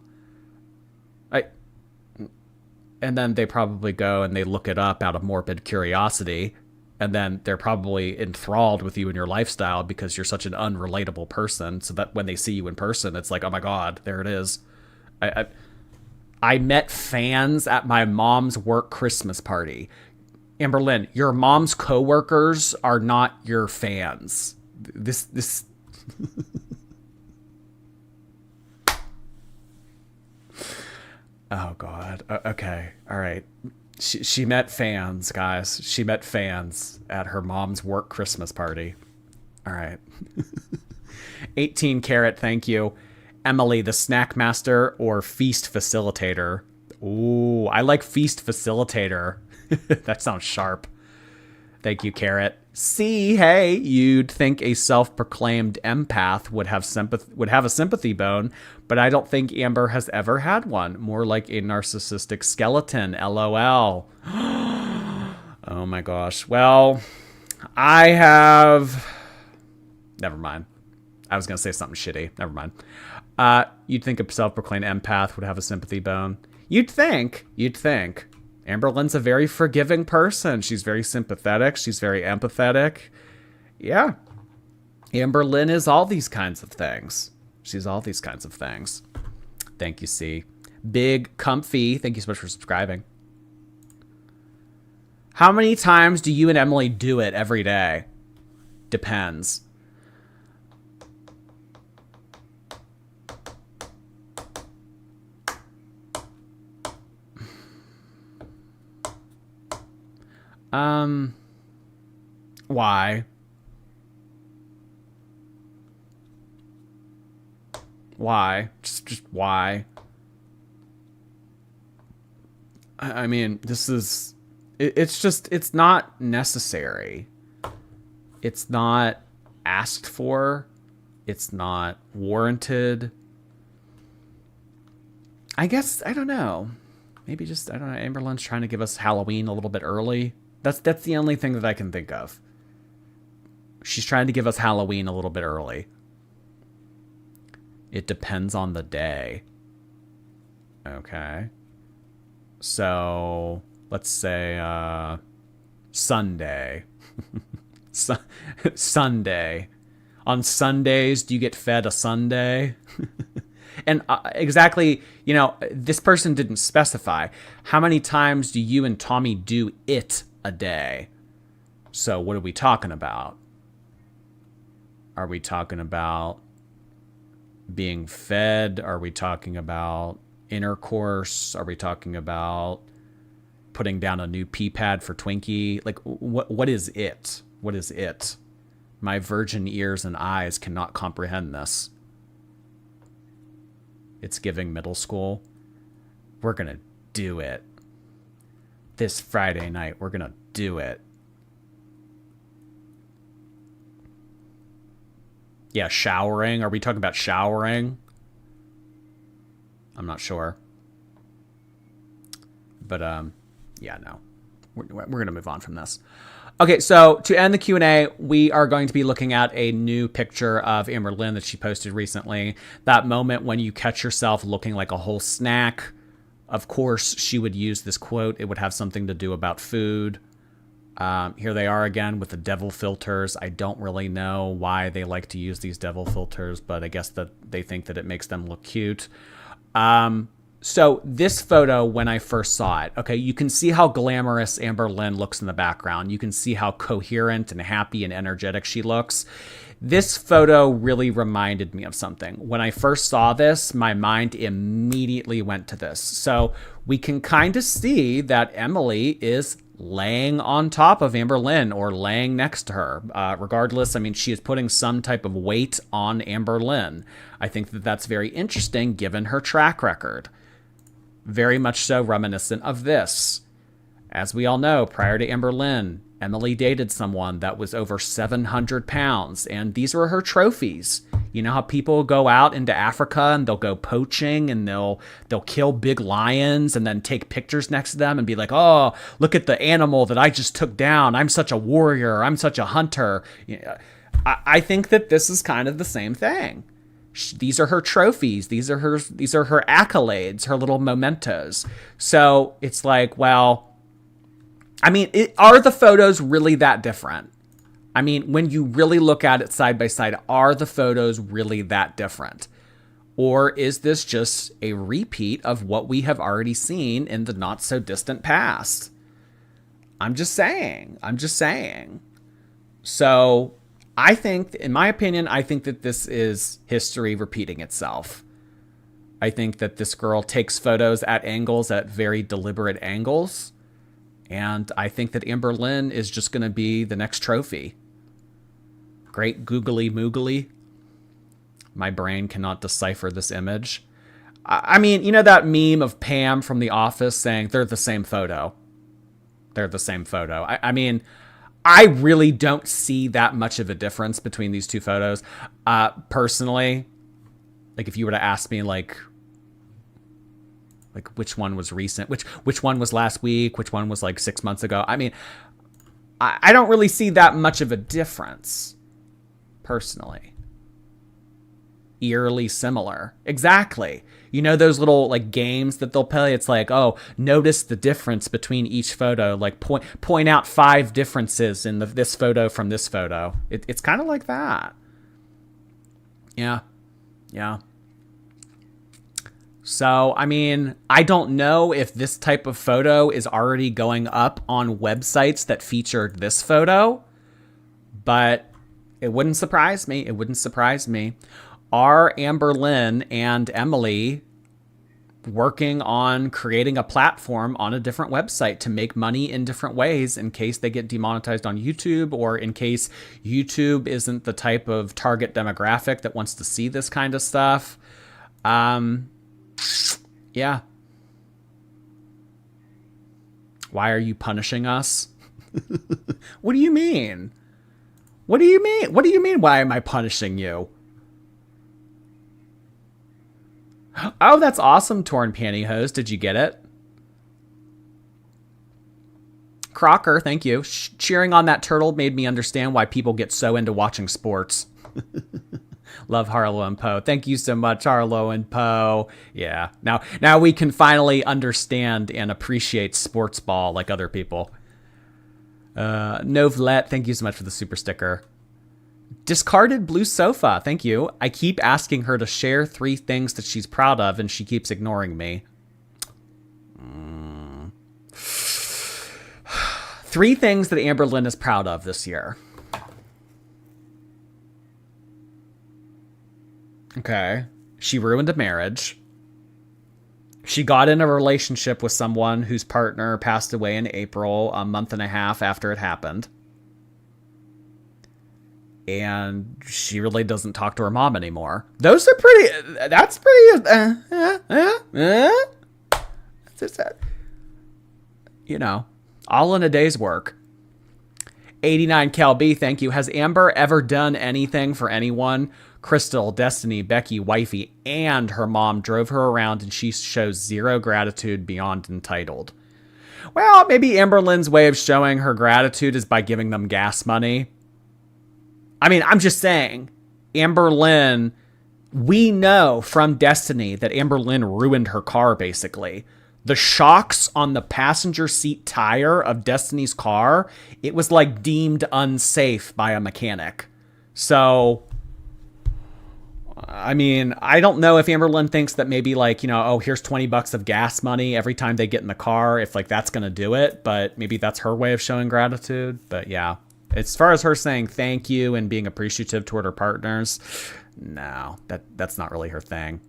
And then they probably go and they look it up out of morbid curiosity. And then they're probably enthralled with you and your lifestyle because you're such an unrelatable person. So that when they see you in person, it's like, oh my God, there it is. I met fans at my mom's work Christmas party. Amberlynn, your mom's coworkers are not your fans. This. Oh God. Okay. All right. She met fans, guys. She met fans at her mom's work Christmas party. All right. 18 carat, thank you. Emily, the snack master or feast facilitator? Ooh, I like feast facilitator. That sounds sharp. Thank you, Carrot. See, hey, you'd think a self-proclaimed empath would have a sympathy bone, but I don't think Amber has ever had one. More like a narcissistic skeleton. LOL. Oh my gosh. Well, I have. Never mind. I was gonna say something shitty. Never mind. You'd think a self-proclaimed empath would have a sympathy bone. You'd think. Amberlynn's a very forgiving person. She's very sympathetic. She's very empathetic. Yeah. Amberlynn is all these kinds of things. She's all these kinds of things. Thank you, C. Big Comfy. Thank you so much for subscribing. How many times do you and Emily do it every day? Depends. Why? Why? Just why? I mean, this is, it's not necessary. It's not asked for. It's not warranted. I guess, I don't know. Maybe just, I don't know, Amberlynn's trying to give us Halloween a little bit early. That's the only thing that I can think of. She's trying to give us Halloween a little bit early. It depends on the day. Okay. So, let's say, Sunday. Sunday. On Sundays, do you get fed a sundae? And exactly, you know, this person didn't specify. How many times do you and Tommy do it a day? So what are we talking about? Are we talking about being fed? Are we talking about intercourse? Are we talking about putting down a new pee pad for Twinkie? Like, what is it? What is it? My virgin ears and eyes cannot comprehend this. It's giving middle school. We're going to do it. This Friday night, we're going to do it. Yeah, showering. Are we talking about showering? I'm not sure. But, yeah, no. We're going to move on from this. Okay, so to end the Q&A, we are going to be looking at a new picture of Amberlynn that she posted recently. That moment when you catch yourself looking like a whole snack. Of course, she would use this quote. It would have something to do about food. Here they are again with the devil filters. I don't really know why they like to use these devil filters, but I guess that they think that it makes them look cute. So this photo, when I first saw it, okay, you can see how glamorous Amberlynn looks in the background. You can see how coherent and happy and energetic she looks. This photo really reminded me of something. When I first saw this, my mind immediately went to this. So we can kind of see that Emily is laying on top of Amberlynn or laying next to her. Regardless, I mean, she is putting some type of weight on Amberlynn. I think that that's very interesting given her track record. Very much so reminiscent of this. As we all know, prior to Amberlynn, Emily dated someone that was over 700 pounds, and these were her trophies. You know how people go out into Africa and they'll go poaching and they'll kill big lions and then take pictures next to them and be like, oh, look at the animal that I just took down. I'm such a warrior. I'm such a hunter. I think that this is kind of the same thing. These are her trophies. These are her accolades, her little mementos. So it's like, well, I mean, are the photos really that different? I mean, when you really look at it side by side, are the photos really that different? Or is this just a repeat of what we have already seen in the not so distant past? I'm just saying. So I think, in my opinion, I think that this is history repeating itself. I think that this girl takes photos at angles, at very deliberate angles. And I think that Amberlynn is just going to be the next trophy. Great googly moogly. My brain cannot decipher this image. I mean, you know that meme of Pam from The Office saying they're the same photo. They're the same photo. I mean, I really don't see that much of a difference between these two photos. Personally, like if you were to ask me like which one was recent, which one was last week, which one was like 6 months ago. I mean, I don't really see that much of a difference, personally. Eerily similar. Exactly. You know those little like games that they'll play? It's like, oh, notice the difference between each photo. Like point out 5 differences in this photo from this photo. It's kind of like that. Yeah. So, I mean, I don't know if this type of photo is already going up on websites that featured this photo, but it wouldn't surprise me. Are Amberlynn and Emily working on creating a platform on a different website to make money in different ways in case they get demonetized on YouTube, or in case YouTube isn't the type of target demographic that wants to see this kind of stuff? Yeah. Why are you punishing us? What do you mean? What do you mean? Why am I punishing you? Oh, that's awesome, Torn Pantyhose. Did you get it? Crocker, thank you. Cheering on that turtle made me understand why people get so into watching sports. Love Harlow and Poe. Thank you so much, Harlow and Poe. Yeah. Now we can finally understand and appreciate sports ball like other people. Novlet, thank you so much for the super sticker. Discarded blue sofa, thank you. I keep asking her to share 3 things that she's proud of, and she keeps ignoring me. 3 things that Amberlynn is proud of this year. Okay. She ruined a marriage. She got in a relationship with someone whose partner passed away in April, a month and a half after it happened. And she really doesn't talk to her mom anymore. That's pretty, you know, all in a day's work. 89 Cal B, thank you. Has Amber ever done anything for anyone? Crystal, Destiny, Becky, Wifey, and her mom drove her around, and she shows zero gratitude beyond entitled. Well, maybe Amberlynn's way of showing her gratitude is by giving them gas money. I mean, I'm just saying, Amberlynn, we know from Destiny that Amberlynn ruined her car, basically. The shocks on the passenger seat tire of Destiny's car, it was like deemed unsafe by a mechanic. So, I mean, I don't know if Amberlynn thinks that maybe like, you know, oh, here's $20 of gas money every time they get in the car, if like that's going to do it, but maybe that's her way of showing gratitude. But yeah, as far as her saying thank you and being appreciative toward her partners, no, that's not really her thing.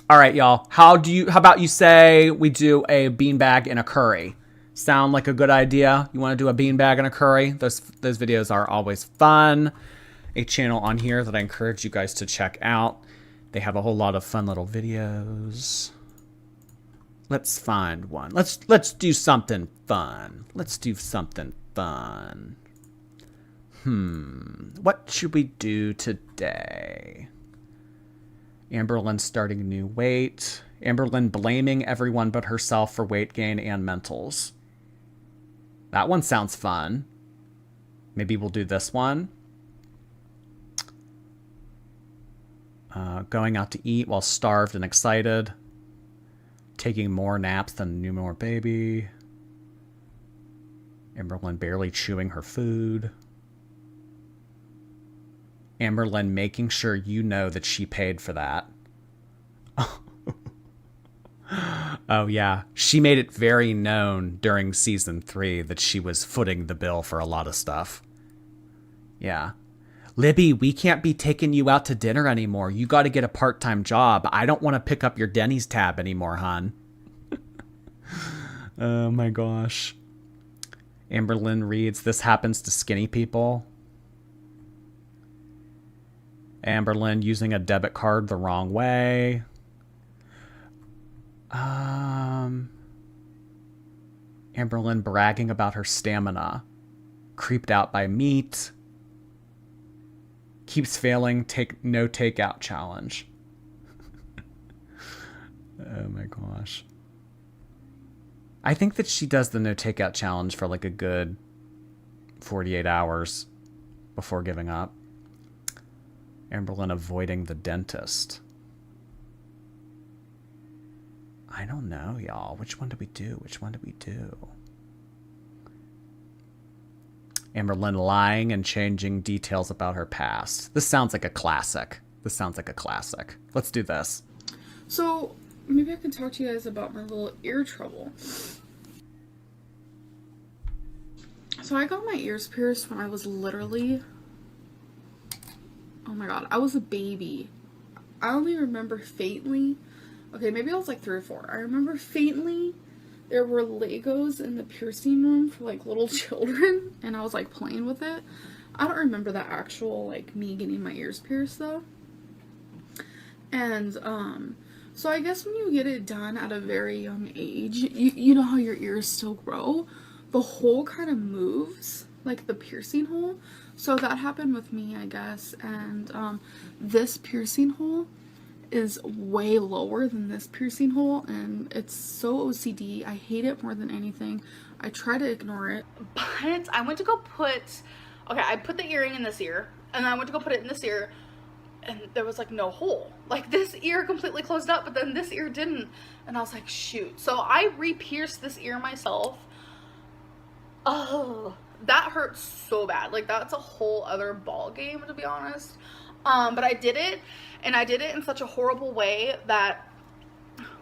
All right, y'all. How about you say we do a beanbag and a curry? Sound like a good idea? You want to do a beanbag and a curry? Those videos are always fun. A channel on here that I encourage you guys to check out. They have a whole lot of fun little videos. Let's find one. Let's do something fun. Let's do something fun. What should we do today? Amberlynn starting new weight. Amberlynn blaming everyone but herself for weight gain and mentals. That one sounds fun. Maybe we'll do this one. Going out to eat while starved and excited. Taking more naps than a newborn baby. Amberlynn barely chewing her food. Amberlynn making sure you know that she paid for that. Oh, yeah. She made it very known during season 3 that she was footing the bill for a lot of stuff. Yeah. Libby, we can't be taking you out to dinner anymore. You got to get a part-time job. I don't want to pick up your Denny's tab anymore, hon. Oh, my gosh. Amberlynn reads, this happens to skinny people. Amberlynn using a debit card the wrong way. Amberlynn bragging about her stamina. Creeped out by meat. Keeps failing no takeout challenge. Oh my gosh. I think that she does the no takeout challenge for like a good 48 hours before giving up. Amberlynn avoiding the dentist. I don't know, y'all. Which one did we do? Amberlynn lying and changing details about her past. This sounds like a classic. Let's do this. So, maybe I can talk to you guys about my little ear trouble. So, I got my ears pierced when I was literally... Oh my god, I was a baby. I only remember faintly. Okay, maybe I was like 3 or 4. I remember faintly there were Legos in the piercing room for like little children, and I was like playing with it. I don't remember the actual like me getting my ears pierced though. And so I guess when you get it done at a very young age, you know how your ears still grow, the hole kind of moves, like the piercing hole. So that happened with me, I guess, and this piercing hole is way lower than this piercing hole, and it's so OCD. I hate it more than anything. I try to ignore it. But I went to go put, okay, I put the earring in this ear, and then I went to go put it in this ear, and there was like no hole. Like this ear completely closed up, but then this ear didn't. And I was like, shoot. So I re-pierced this ear myself. Oh, that hurts so bad. Like that's a whole other ball game, to be honest. But I did it, and I did it in such a horrible way that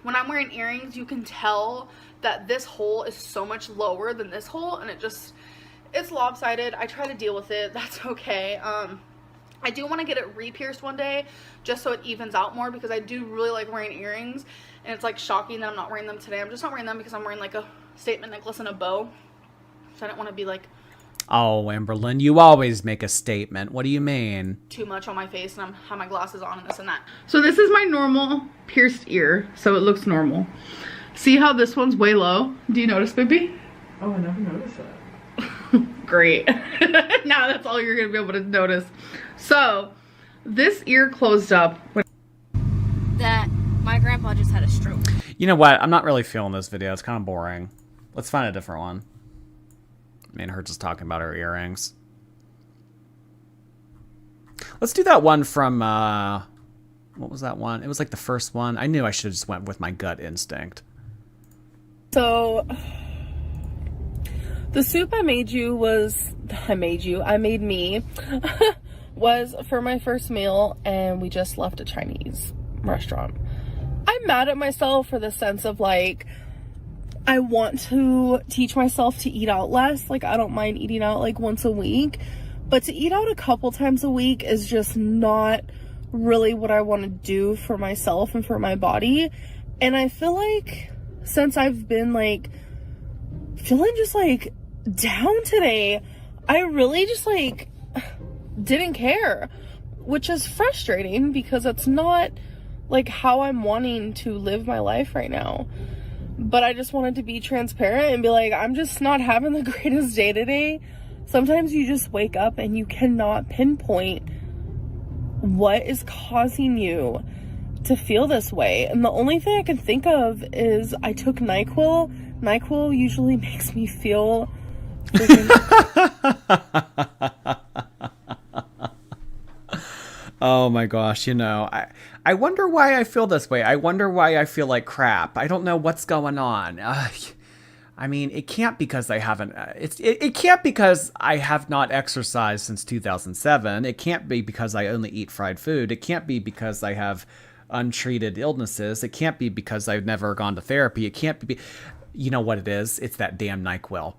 when I'm wearing earrings, you can tell that this hole is so much lower than this hole, and it's lopsided. I try to deal with it. That's okay. I do want to get it re-pierced one day just so it evens out more, because I do really like wearing earrings, and it's like shocking that I'm not wearing them today. I'm just not wearing them because I'm wearing like a statement necklace and a bow, so I don't want to be like, oh, Amberlynn, you always make a statement. What do you mean? Too much on my face, and I have my glasses on and this and that. So this is my normal pierced ear, so it looks normal. See how this one's way low? Do you notice, baby? Oh, I never noticed that. Great. Now that's all you're gonna be able to notice. So this ear closed up that my grandpa just had a stroke. You know what? I'm not really feeling this video. It's kind of boring. Let's find a different one. I mean, her just talking about her earrings. Let's do that one from, what was that one? It was like the first one. I knew I should have just went with my gut instinct. So the soup I made me was for my first meal, and we just left a Chinese restaurant. I'm mad at myself for the sense of like, I want to teach myself to eat out less. Like, I don't mind eating out like once a week, but to eat out a couple times a week is just not really what I want to do for myself and for my body. And I feel like since I've been like feeling just like down today, I really just like didn't care, which is frustrating because it's not like how I'm wanting to live my life right now. But I just wanted to be transparent and be like, I'm just not having the greatest day today. Sometimes you just wake up and you cannot pinpoint what is causing you to feel this way. And the only thing I can think of is I took NyQuil. NyQuil usually makes me feel Oh my gosh, I wonder why I feel this way. I wonder why I feel like crap. I don't know what's going on. I mean, it can't because I haven't. It can't because I have not exercised since 2007. It can't be because I only eat fried food. It can't be because I have untreated illnesses. It can't be because I've never gone to therapy. It can't be. You know what it is? It's that damn NyQuil.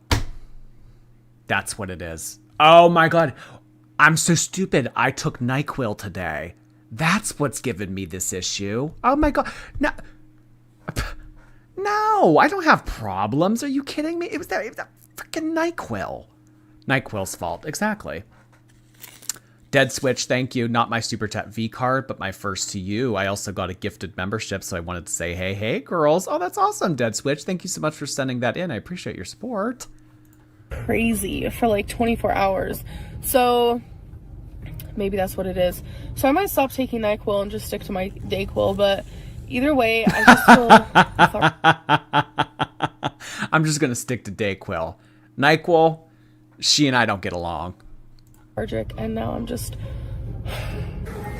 That's what it is. Oh my God. I'm so stupid. I took NyQuil today. That's what's given me this issue. Oh my God. No, I don't have problems. Are you kidding me? It was that freaking NyQuil. NyQuil's fault. Exactly. Dead Switch, thank you. Not my Super Chat V card, but my first to you. I also got a gifted membership, so I wanted to say, hey, girls. Oh, that's awesome, Dead Switch. Thank you so much for sending that in. I appreciate your support. Crazy for like 24 hours. So maybe that's what it is. So I might stop taking NyQuil and just stick to my Dayquil, but either way, I just feel I'm just going to stick to Dayquil. NyQuil, she and I don't get along. Allergic, and now I'm just...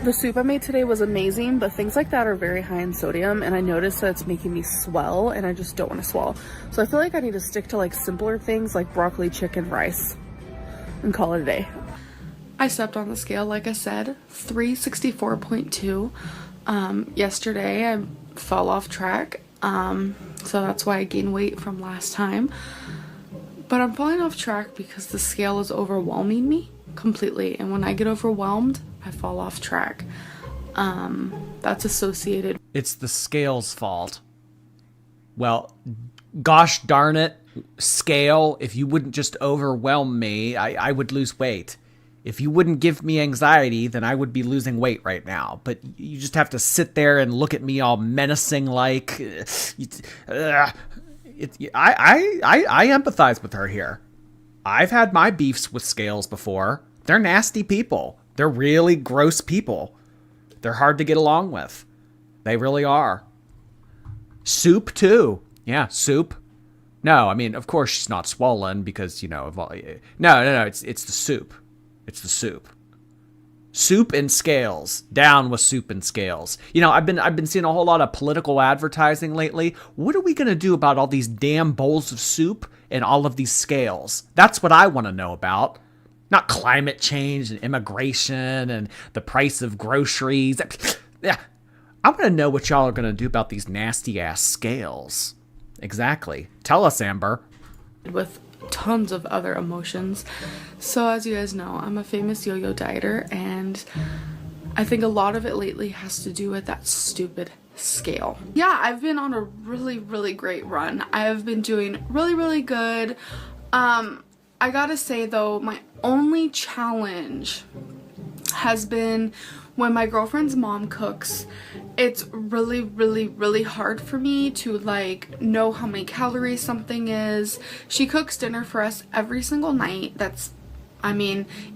The soup I made today was amazing, but things like that are very high in sodium, and I noticed that it's making me swell, and I just don't want to swell. So I feel like I need to stick to like simpler things like broccoli, chicken, rice, and call it a day. I stepped on the scale, like I said, 364.2. Yesterday I fell off track, so that's why I gained weight from last time. But I'm falling off track because the scale is overwhelming me completely, and when I get overwhelmed, I fall off track. That's associated. It's the scale's fault. Well, gosh darn it, scale, if you wouldn't just overwhelm me, I would lose weight. If you wouldn't give me anxiety, then I would be losing weight right now. But you just have to sit there and look at me all menacing like... I empathize with her here. I've had my beefs with scales before. They're nasty people. They're really gross people. They're hard to get along with. They really are. Soup, too. Yeah, soup. No, I mean, of course she's not swollen because, No, it's the soup. It's the soup. Soup and scales. Down with soup and scales. I've been seeing a whole lot of political advertising lately. What are we going to do about all these damn bowls of soup and all of these scales? That's what I want to know about. Not climate change and immigration and the price of groceries. Yeah, I want to know what y'all are going to do about these nasty ass scales. Exactly. Tell us, Amber. With tons of other emotions. So as you guys know, I'm a famous yo-yo dieter, and I think a lot of it lately has to do with that stupid scale. Yeah, I've been on a really, really great run. I have been doing really, really good. I gotta say though, my only challenge has been when my girlfriend's mom cooks. It's really, really, really hard for me to like know how many calories something is. She cooks dinner for us every single night.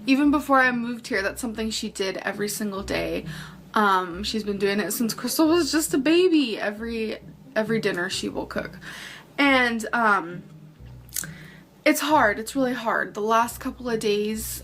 Even before I moved here, that's something she did every single day. She's been doing it since Crystal was just a baby. Every dinner she will cook. And It's hard. It's really hard. The last couple of days,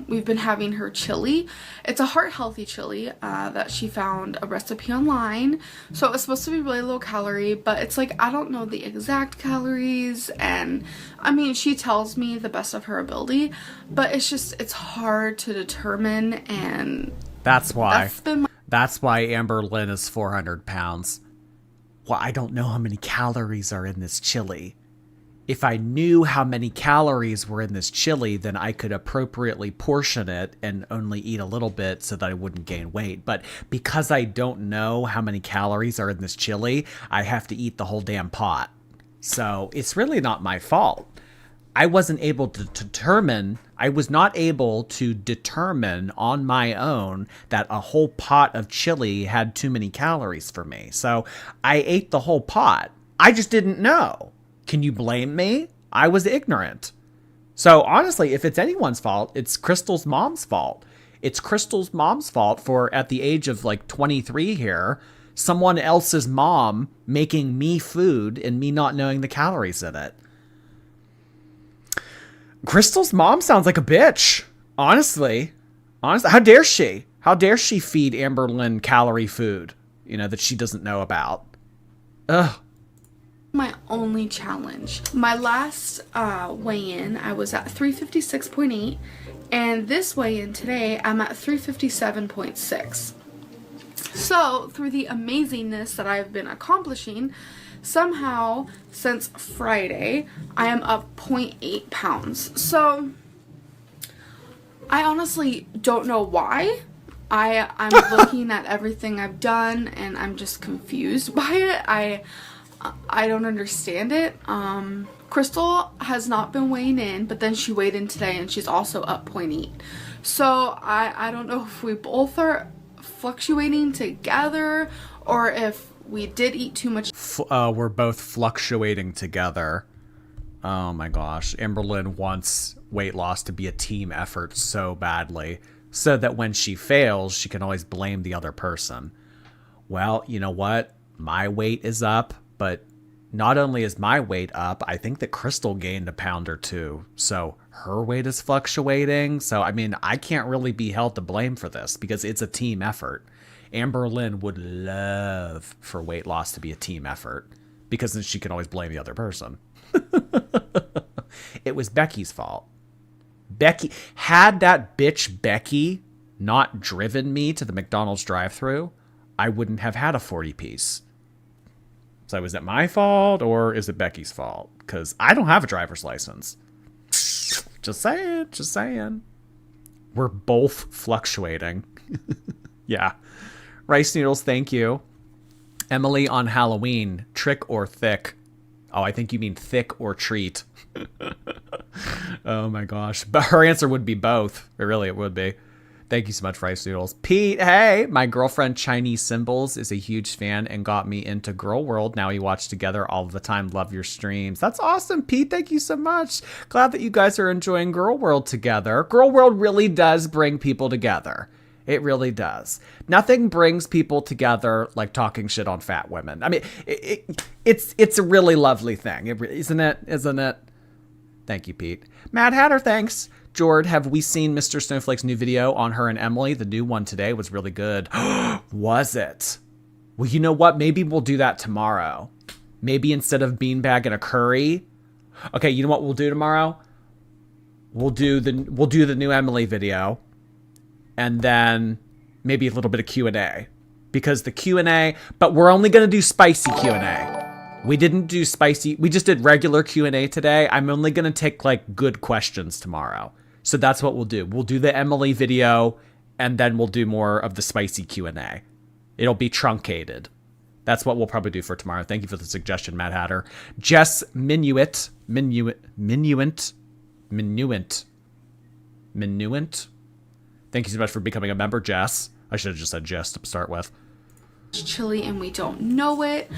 we've been having her chili. It's a heart-healthy chili that she found a recipe online. So it was supposed to be really low calorie, but it's like, I don't know the exact calories. And I mean, she tells me the best of her ability, but it's just, it's hard to determine. And that's why. been That's why Amberlynn is 400 pounds. Well, I don't know how many calories are in this chili. If I knew how many calories were in this chili, then I could appropriately portion it and only eat a little bit so that I wouldn't gain weight. But because I don't know how many calories are in this chili, I have to eat the whole damn pot. So it's really not my fault. I was not able to determine on my own that a whole pot of chili had too many calories for me. So I ate the whole pot. I just didn't know. Can you blame me? I was ignorant. So honestly, if it's anyone's fault, it's Crystal's mom's fault. It's Crystal's mom's fault for, at the age of like 23 here, someone else's mom making me food and me not knowing the calories in it. Crystal's mom sounds like a bitch. Honestly, how dare she? How dare she feed Amberlynn calorie food, that she doesn't know about? Ugh. My only challenge. My last weigh-in, I was at 356.8, and this weigh-in today, I'm at 357.6. So, through the amazingness that I've been accomplishing, somehow, since Friday, I am up 0.8 pounds. So, I honestly don't know why. I'm looking at everything I've done, and I'm just confused by it. I don't understand it. Crystal has not been weighing in, but then she weighed in today and she's also up 0.8. So I don't know if we both are fluctuating together or if we did eat too much. We're both fluctuating together. Oh my gosh. Amberlynn wants weight loss to be a team effort so badly so that when she fails, she can always blame the other person. Well, you know what? My weight is up. But not only is my weight up, I think that Crystal gained a pound or two. So her weight is fluctuating. So, I mean, I can't really be held to blame for this because it's a team effort. Amberlynn would love for weight loss to be a team effort because then she can always blame the other person. It was Becky's fault. Had that bitch Becky not driven me to the McDonald's drive-thru, I wouldn't have had a 40-piece. So is it my fault or is it Becky's fault? Because I don't have a driver's license. Just saying. We're both fluctuating. Yeah. Rice noodles, thank you. Emily on Halloween, trick or thick? Oh, I think you mean thick or treat. Oh my gosh. But her answer would be both. It would be. Thank you so much, Rice Noodles. Pete, hey, my girlfriend Chinese Symbols is a huge fan and got me into Girl World. Now we watch together all the time. Love your streams. That's awesome, Pete. Thank you so much. Glad that you guys are enjoying Girl World together. Girl World really does bring people together. It really does. Nothing brings people together like talking shit on fat women. I mean, it's a really lovely thing, isn't it? Isn't it? Thank you, Pete. Mad Hatter, thanks. Jord, have we seen Mr. Snowflake's new video on her and Emily? The new one today was really good. Was it? Well, you know what? Maybe we'll do that tomorrow. Maybe instead of beanbag and a curry. Okay, you know what we'll do tomorrow? We'll do the new Emily video. And then maybe a little bit of Q&A. Because the Q&A, but we're only going to do spicy Q&A. We didn't do spicy. We just did regular Q&A today. I'm only going to take like good questions tomorrow. So that's what we'll do. We'll do the Emily video and then we'll do more of the spicy Q&A. It'll be truncated. That's what we'll probably do for tomorrow. Thank you for the suggestion, Mad Hatter. Jess Minuit. Thank you so much for becoming a member, Jess. I should have just said Jess to start with. Chili and we don't know it.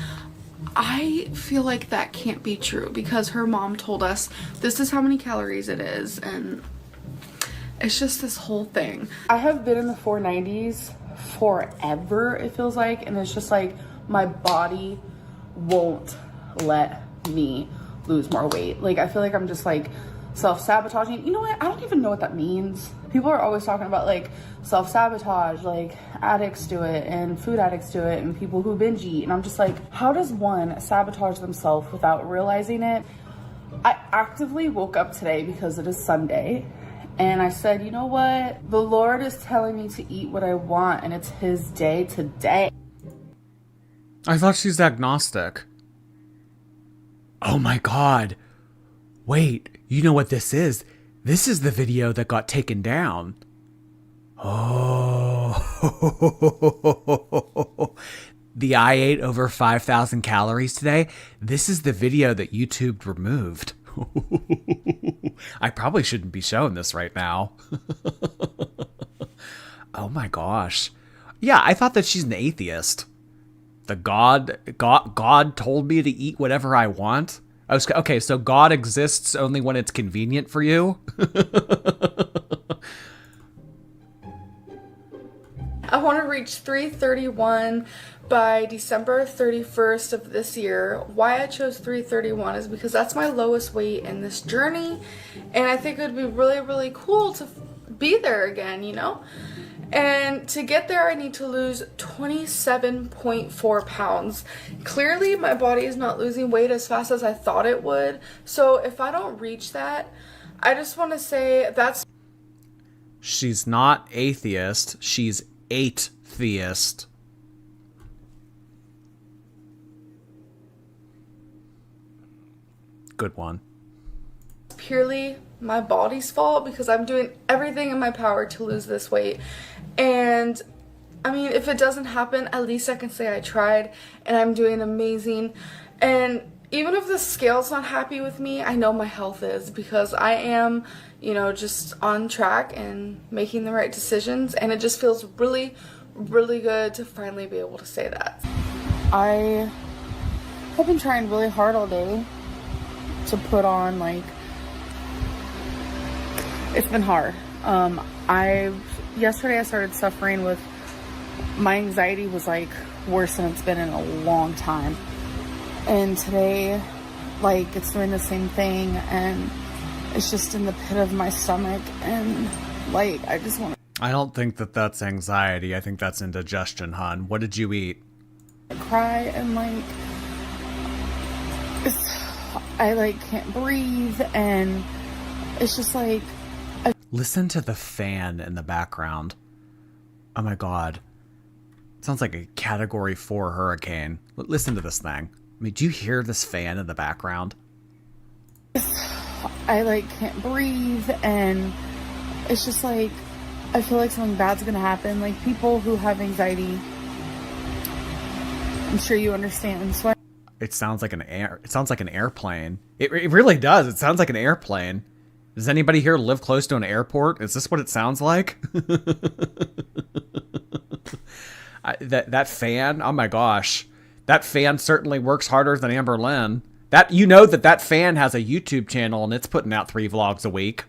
I feel like that can't be true because her mom told us this is how many calories it is, and it's just this whole thing. I have been in the 490s forever, it feels like, and it's just like my body won't let me lose more weight. Like, I feel like I'm just like self-sabotaging. You know what? I don't even know what that means. People are always talking about like self-sabotage, like addicts do it and food addicts do it and people who binge eat. And I'm just like, how does one sabotage themselves without realizing it? I actively woke up today because it is Sunday and I said, you know what? The Lord is telling me to eat what I want and it's his day today. I thought she's agnostic. Oh my God. Wait, you know what this is? This is the video that got taken down. Oh. The I ate over 5,000 calories today. This is the video that YouTube removed. I probably shouldn't be showing this right now. Oh my gosh. Yeah, I thought that she's an atheist. The God told me to eat whatever I want. Okay, so God exists only when it's convenient for you? I want to reach 331 by December 31st of this year. Why I chose 331 is because that's my lowest weight in this journey. And I think it would be really, really cool to be there again, you know? And to get there, I need to lose 27.4 pounds. Clearly, my body is not losing weight as fast as I thought it would. So if I don't reach that, I just want to say that's... She's not atheist. She's eight-theist. Good one. purely my body's fault because I'm doing everything in my power to lose this weight. And I mean, if it doesn't happen, at least I can say I tried and I'm doing amazing. And even if the scale's not happy with me, I know my health is, because I am, you know, just on track and making the right decisions. And it just feels really, really good to finally be able to say that. I have been trying really hard all day to put on, like, it's been hard. Yesterday I started suffering with, my anxiety was like worse than it's been in a long time. And today, like, it's doing the same thing, and it's just in the pit of my stomach, and like, I just want I don't think that that's anxiety. I think that's indigestion, hon. What did you eat? to cry, and like, I like can't breathe, and it's just like, Listen to the fan in the background. Oh my god. It sounds like a Category 4 hurricane. Listen to this thing. I mean, do you hear this fan in the background? I like can't breathe, and it's just like, I feel like something bad's gonna happen. Like, people who have anxiety, I'm sure you understand. So It sounds like an airplane. It really does. It sounds like an airplane. Does anybody here live close to an airport? Is this what it sounds like? That fan, oh my gosh. That fan certainly works harder than Amberlynn. You know that fan has a YouTube channel and it's putting out 3 vlogs a week.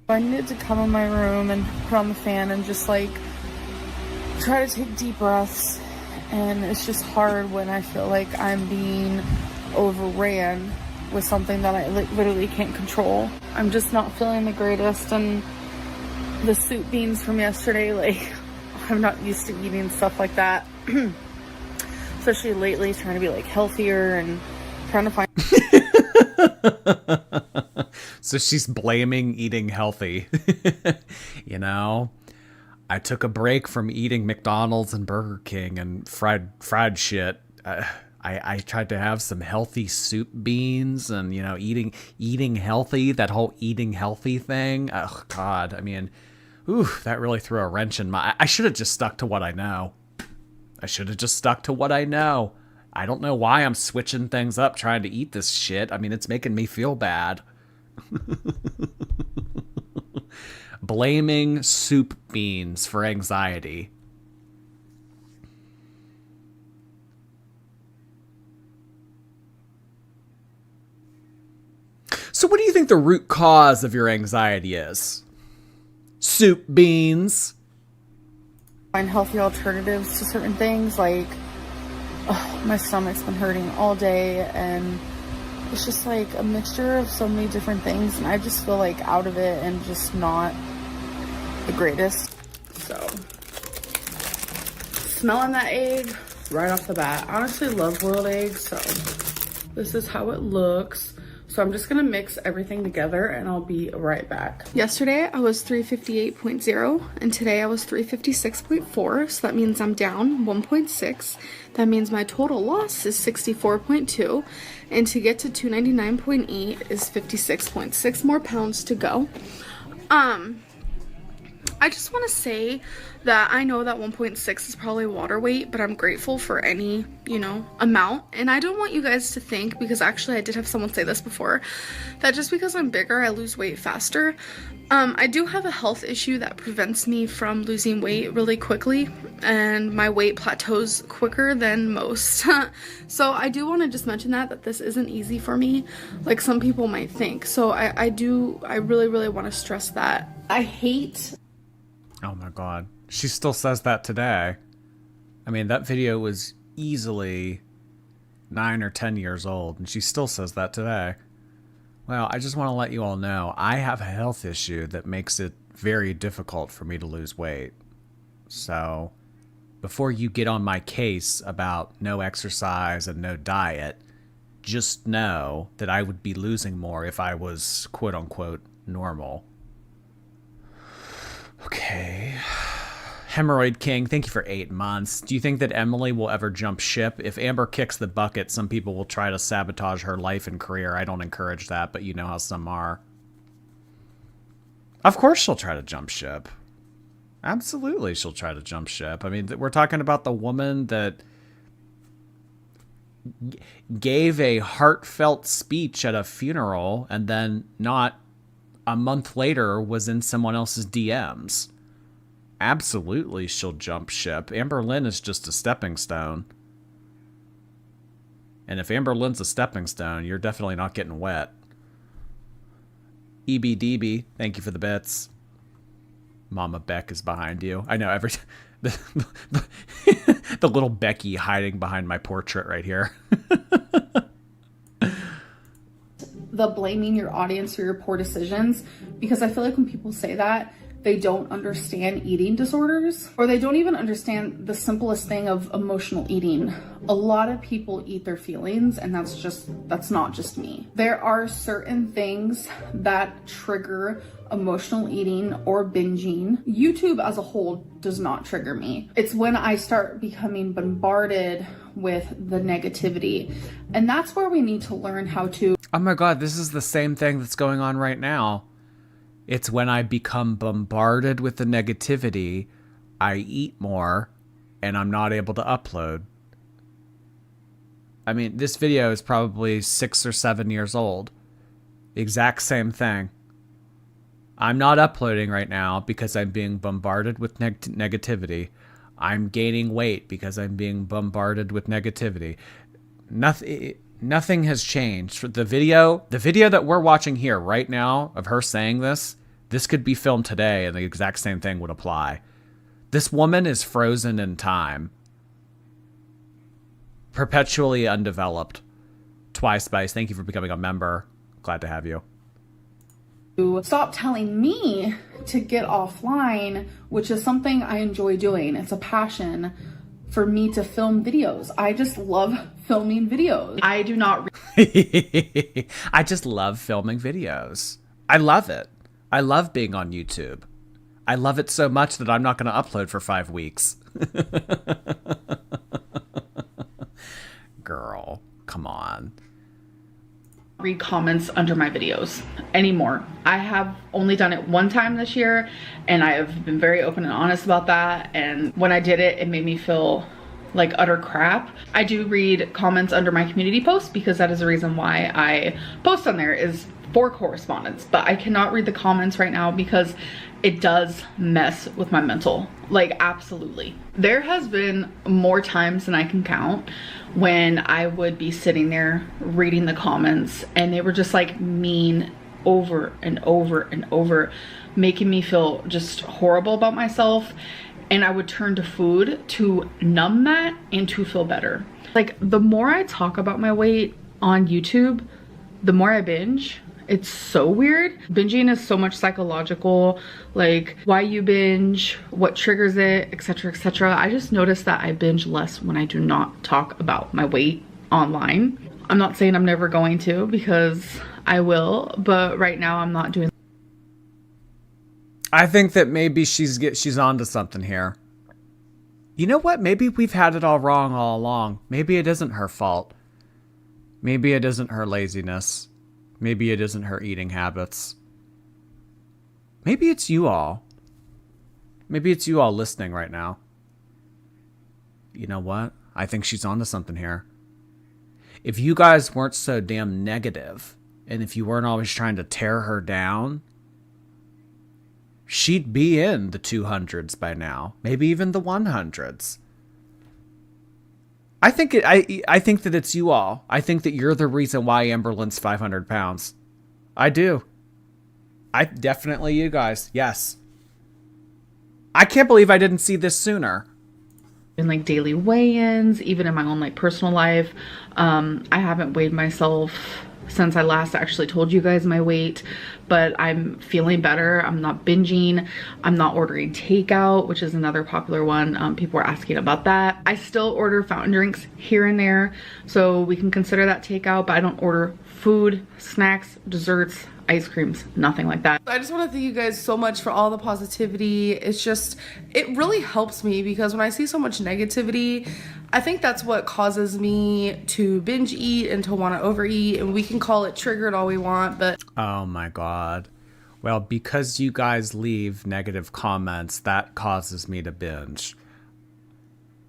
I needed to come in my room and put on the fan and just like try to take deep breaths. And it's just hard when I feel like I'm being overran with something that I literally can't control. I'm just not feeling the greatest, and the soup beans from yesterday, like, I'm not used to eating stuff like that. Especially lately, trying to be like healthier and trying to find. So she's blaming eating healthy. You know, I took a break from eating McDonald's and Burger King and fried shit. I tried to have some healthy soup beans and, you know, eating healthy, that whole eating healthy thing. Oh God. I mean, ooh, that really threw a wrench in I should have just stuck to what I know. I don't know why I'm switching things up trying to eat this shit. I mean, it's making me feel bad. Blaming soup beans for anxiety. So what do you think the root cause of your anxiety is? Soup beans. Find healthy alternatives to certain things. Like, my stomach's been hurting all day, and it's just like a mixture of so many different things, and I just feel like out of it and just not the greatest. So, smelling that egg right off the bat. I honestly love boiled eggs, so this is how it looks. So I'm just gonna mix everything together and I'll be right back. Yesterday I was 358.0 and today I was 356.4, so that means I'm down 1.6. That means my total loss is 64.2, and to get to 299.8 is 56.6 more pounds to go. I just want to say that I know that 1.6 is probably water weight, but I'm grateful for any, you know, amount. And I don't want you guys to think, because actually I did have someone say this before, that just because I'm bigger, I lose weight faster. I do have a health issue that prevents me from losing weight really quickly, and my weight plateaus quicker than most. So I do want to just mention that this isn't easy for me, like some people might think. So I really, really want to stress that. I hate... Oh my god. She still says that today. I mean, that video was easily 9 or 10 years old, and she still says that today. Well, I just want to let you all know, I have a health issue that makes it very difficult for me to lose weight. So, before you get on my case about no exercise and no diet, just know that I would be losing more if I was quote-unquote normal. Okay. Hemorrhoid King, thank you for 8 months. Do you think that Emily will ever jump ship? If Amber kicks the bucket, some people will try to sabotage her life and career. I don't encourage that, but you know how some are. Of course she'll try to jump ship. Absolutely she'll try to jump ship. I mean, we're talking about the woman that gave a heartfelt speech at a funeral and then not a month later was in someone else's DMs. Absolutely she'll jump ship. Amberlynn is just a stepping stone. And if Amberlynn's a stepping stone, you're definitely not getting wet. EBDB, thank you for the bits. Mama Beck is behind you. I know every the little Becky hiding behind my portrait right here. The blaming your audience for your poor decisions, because I feel like when people say that, they don't understand eating disorders, or they don't even understand the simplest thing of emotional eating. A lot of people eat their feelings, and that's not just me. There are certain things that trigger emotional eating or binging. YouTube as a whole does not trigger me. It's when I start becoming bombarded with the negativity, and that's where we need to learn how to... Oh my god, this is the same thing that's going on right now. It's when I become bombarded with the negativity, I eat more, and I'm not able to upload. I mean, this video is probably 6 or 7 years old. Exact same thing. I'm not uploading right now because I'm being bombarded with negativity. I'm gaining weight because I'm being bombarded with negativity. Nothing has changed. The video that we're watching here right now of her saying this could be filmed today and the exact same thing would apply. This woman is frozen in time. Perpetually undeveloped. Twice Spice, thank you for becoming a member. Glad to have you. Stop telling me to get offline, which is something I enjoy doing. It's a passion for me to film videos. I just love filming videos. I do not... I just love filming videos. I love it. I love being on YouTube. I love it so much that I'm not going to upload for 5 weeks. Girl, come on. Read comments under my videos anymore. I have only done it one time this year, and I have been very open and honest about that, and when I did it, it made me feel like utter crap. I do read comments under my community posts because that is the reason why I post on there, is for correspondence, but I cannot read the comments right now because it does mess with my mental, like absolutely. There has been more times than I can count when I would be sitting there reading the comments and they were just like mean over and over and over, making me feel just horrible about myself. And I would turn to food to numb that and to feel better. Like the more I talk about my weight on YouTube, the more I binge, it's so weird. Binging is so much psychological, like why you binge, what triggers it, etc, etc. I just noticed that I binge less when I do not talk about my weight online. I'm not saying I'm never going to, because I will, but right now I'm not doing. I think that maybe she's onto something here. You know what? Maybe we've had it all wrong all along. Maybe it isn't her fault. Maybe it isn't her laziness. Maybe it isn't her eating habits. Maybe it's you all. Maybe it's you all listening right now. You know what? I think she's onto something here. If you guys weren't so damn negative, and if you weren't always trying to tear her down, she'd be in the 200s by now. Maybe even the 100s. I think that it's you all. I think that you're the reason why Amberlynn's 500 pounds. I do. Definitely you guys. Yes. I can't believe I didn't see this sooner. In like daily weigh-ins, even in my own like personal life. I haven't weighed myself since I last actually told you guys my weight, but I'm feeling better. I'm not binging. I'm not ordering takeout, which is another popular one. People are asking about that. I still order fountain drinks here and there, so we can consider that takeout, but I don't order food, snacks, desserts, ice creams, nothing like that. I just want to thank you guys so much for all the positivity. It's just, it really helps me, because when I see so much negativity, I think that's what causes me to binge eat and to want to overeat, and we can call it triggered all we want, but... Oh my God. Well, because you guys leave negative comments, that causes me to binge.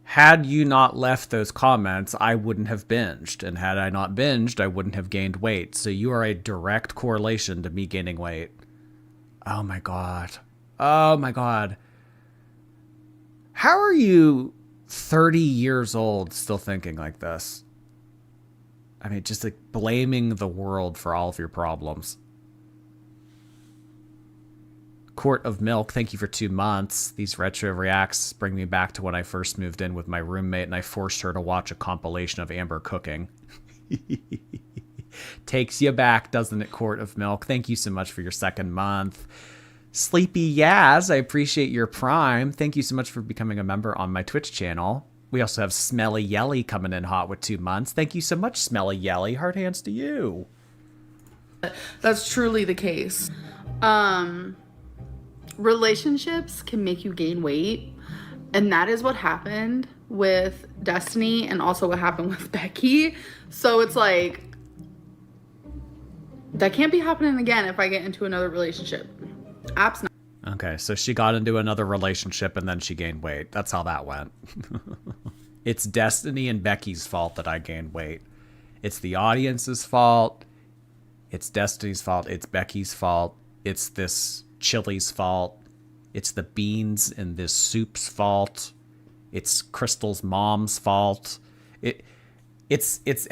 Had you not left those comments, I wouldn't have binged. And had I not binged, I wouldn't have gained weight. So you are a direct correlation to me gaining weight. Oh my God. Oh my God. How are you 30 years old still thinking like this? I mean, just like blaming the world for all of your problems. Quart of Milk, thank you for 2 months. These retro reacts bring me back to when I first moved in with my roommate and I forced her to watch a compilation of Amber cooking. Takes you back, doesn't it, Quart of Milk? Thank you so much for your 2nd month. Sleepy Yaz, I appreciate your Prime. Thank you so much for becoming a member on my Twitch channel. We also have Smelly Yelly coming in hot with 2 months. Thank you so much, Smelly Yelly. Hard hands to you. That's truly the case. Relationships can make you gain weight, and that is what happened with Destiny and also what happened with Becky. So it's like, that can't be happening again if I get into another relationship. Apps not. Okay, so she got into another relationship and then she gained weight. That's how that went. It's Destiny and Becky's fault that I gained weight. It's the audience's fault. It's Destiny's fault. It's Becky's fault. It's this chili's fault. It's the beans in this soup's fault. It's Crystal's mom's fault. It's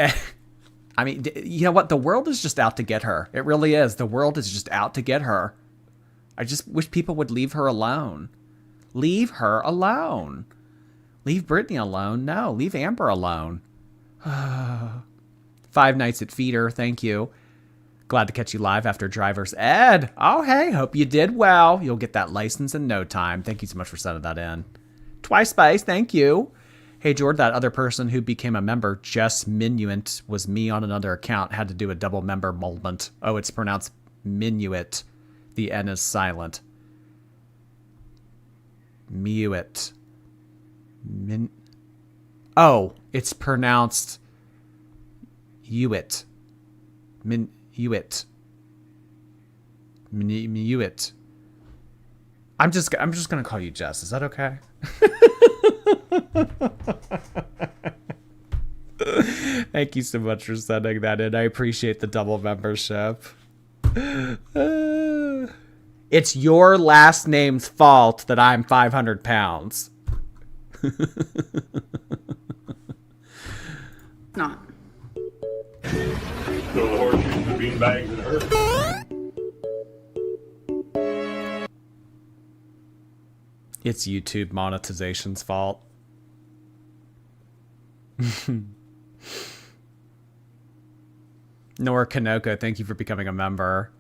I mean, you know what? The world is just out to get her. It really is. The world is just out to get her. I just wish people would leave her alone. Leave her alone. Leave Brittany alone. No, leave Amber alone. 5 nights at Feeder. Thank you. Glad to catch you live after driver's ed. Oh, hey, hope you did well. You'll get that license in no time. Thank you so much for sending that in. Twice Spice, thank you. Hey, Jord, that other person who became a member, Jess Minuit, was me on another account. Had to do a double member moment. Oh, it's pronounced Minuit. The N is silent. Minuit. Oh, it's pronounced Uit. Uit. Minuit. I'm just gonna call you Jess. Is that okay? Thank you so much for sending that in. I appreciate the double membership. It's your last name's fault that I'm 500 pounds. Not. So the horseshoes and the bean bags and her. It's YouTube monetization's fault. Nora Kanoko, thank you for becoming a member.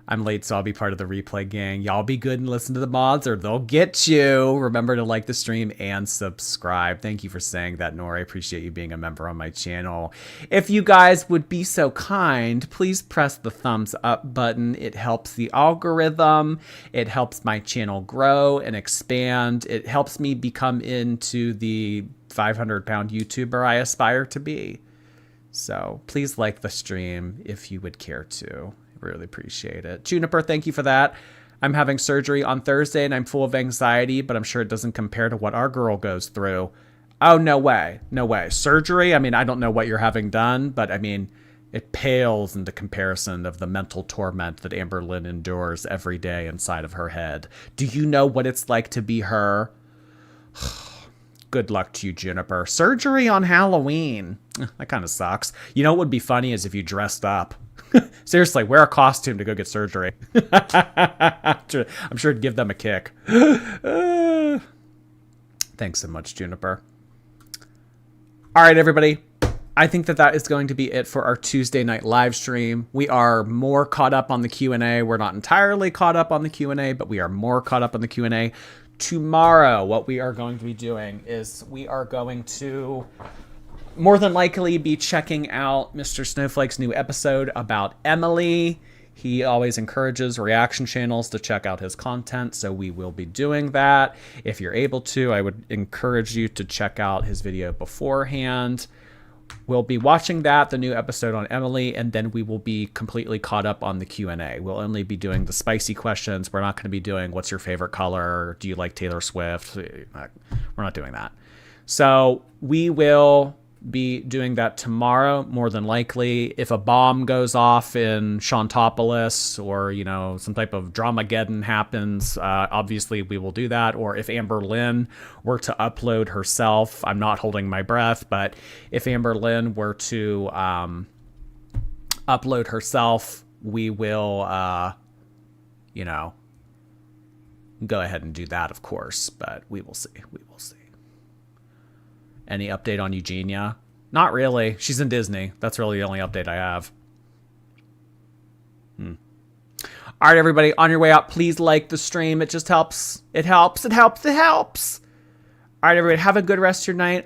I'm late, so I'll be part of the replay gang. Y'all be good and listen to the mods or they'll get you. Remember to like the stream and subscribe. Thank you for saying that, Nora. I appreciate you being a member on my channel. If you guys would be so kind, please press the thumbs up button. It helps the algorithm. It helps my channel grow and expand. It helps me become into the 500-pound YouTuber I aspire to be. So please like the stream if you would care to. Really appreciate it. Juniper, thank you for that. I'm having surgery on Thursday and I'm full of anxiety, but I'm sure it doesn't compare to what our girl goes through. Oh, no way. No way. Surgery? I mean, I don't know what you're having done, but I mean, it pales into comparison of the mental torment that Amberlynn endures every day inside of her head. Do you know what it's like to be her? Good luck to you, Juniper. Surgery on Halloween. That kind of sucks. You know what would be funny is if you dressed up. Seriously, wear a costume to go get surgery. I'm sure it'd give them a kick. Thanks so much, Juniper. All right, everybody. I think that is going to be it for our Tuesday night live stream. We are more caught up on the Q&A. We're not entirely caught up on the Q&A, but we are more caught up on the Q&A. Tomorrow, what we are going to be doing is we are going to more than likely be checking out Mr. Snowflake's new episode about Emily. He always encourages reaction channels to check out his content, so we will be doing that. If you're able to, I would encourage you to check out his video beforehand. We'll be watching that, the new episode on Emily, and then we will be completely caught up on the Q&A. We'll only be doing the spicy questions. We're not going to be doing what's your favorite color? Do you like Taylor Swift? We're not doing that. So we will be doing that tomorrow, more than likely. If a bomb goes off in Shantopolis or, you know, some type of Dramageddon happens, obviously we will do that. Or if Amberlynn were to upload herself, I'm not holding my breath, but if Amberlynn were to upload herself, we will, you know, go ahead and do that, of course, but we will see. We will see. Any update on Eugenia? Not really. She's in Disney. That's really the only update I have. All right, everybody, on your way out, please like the stream. It just helps. It helps. It helps. It helps. All right, everybody, have a good rest of your night.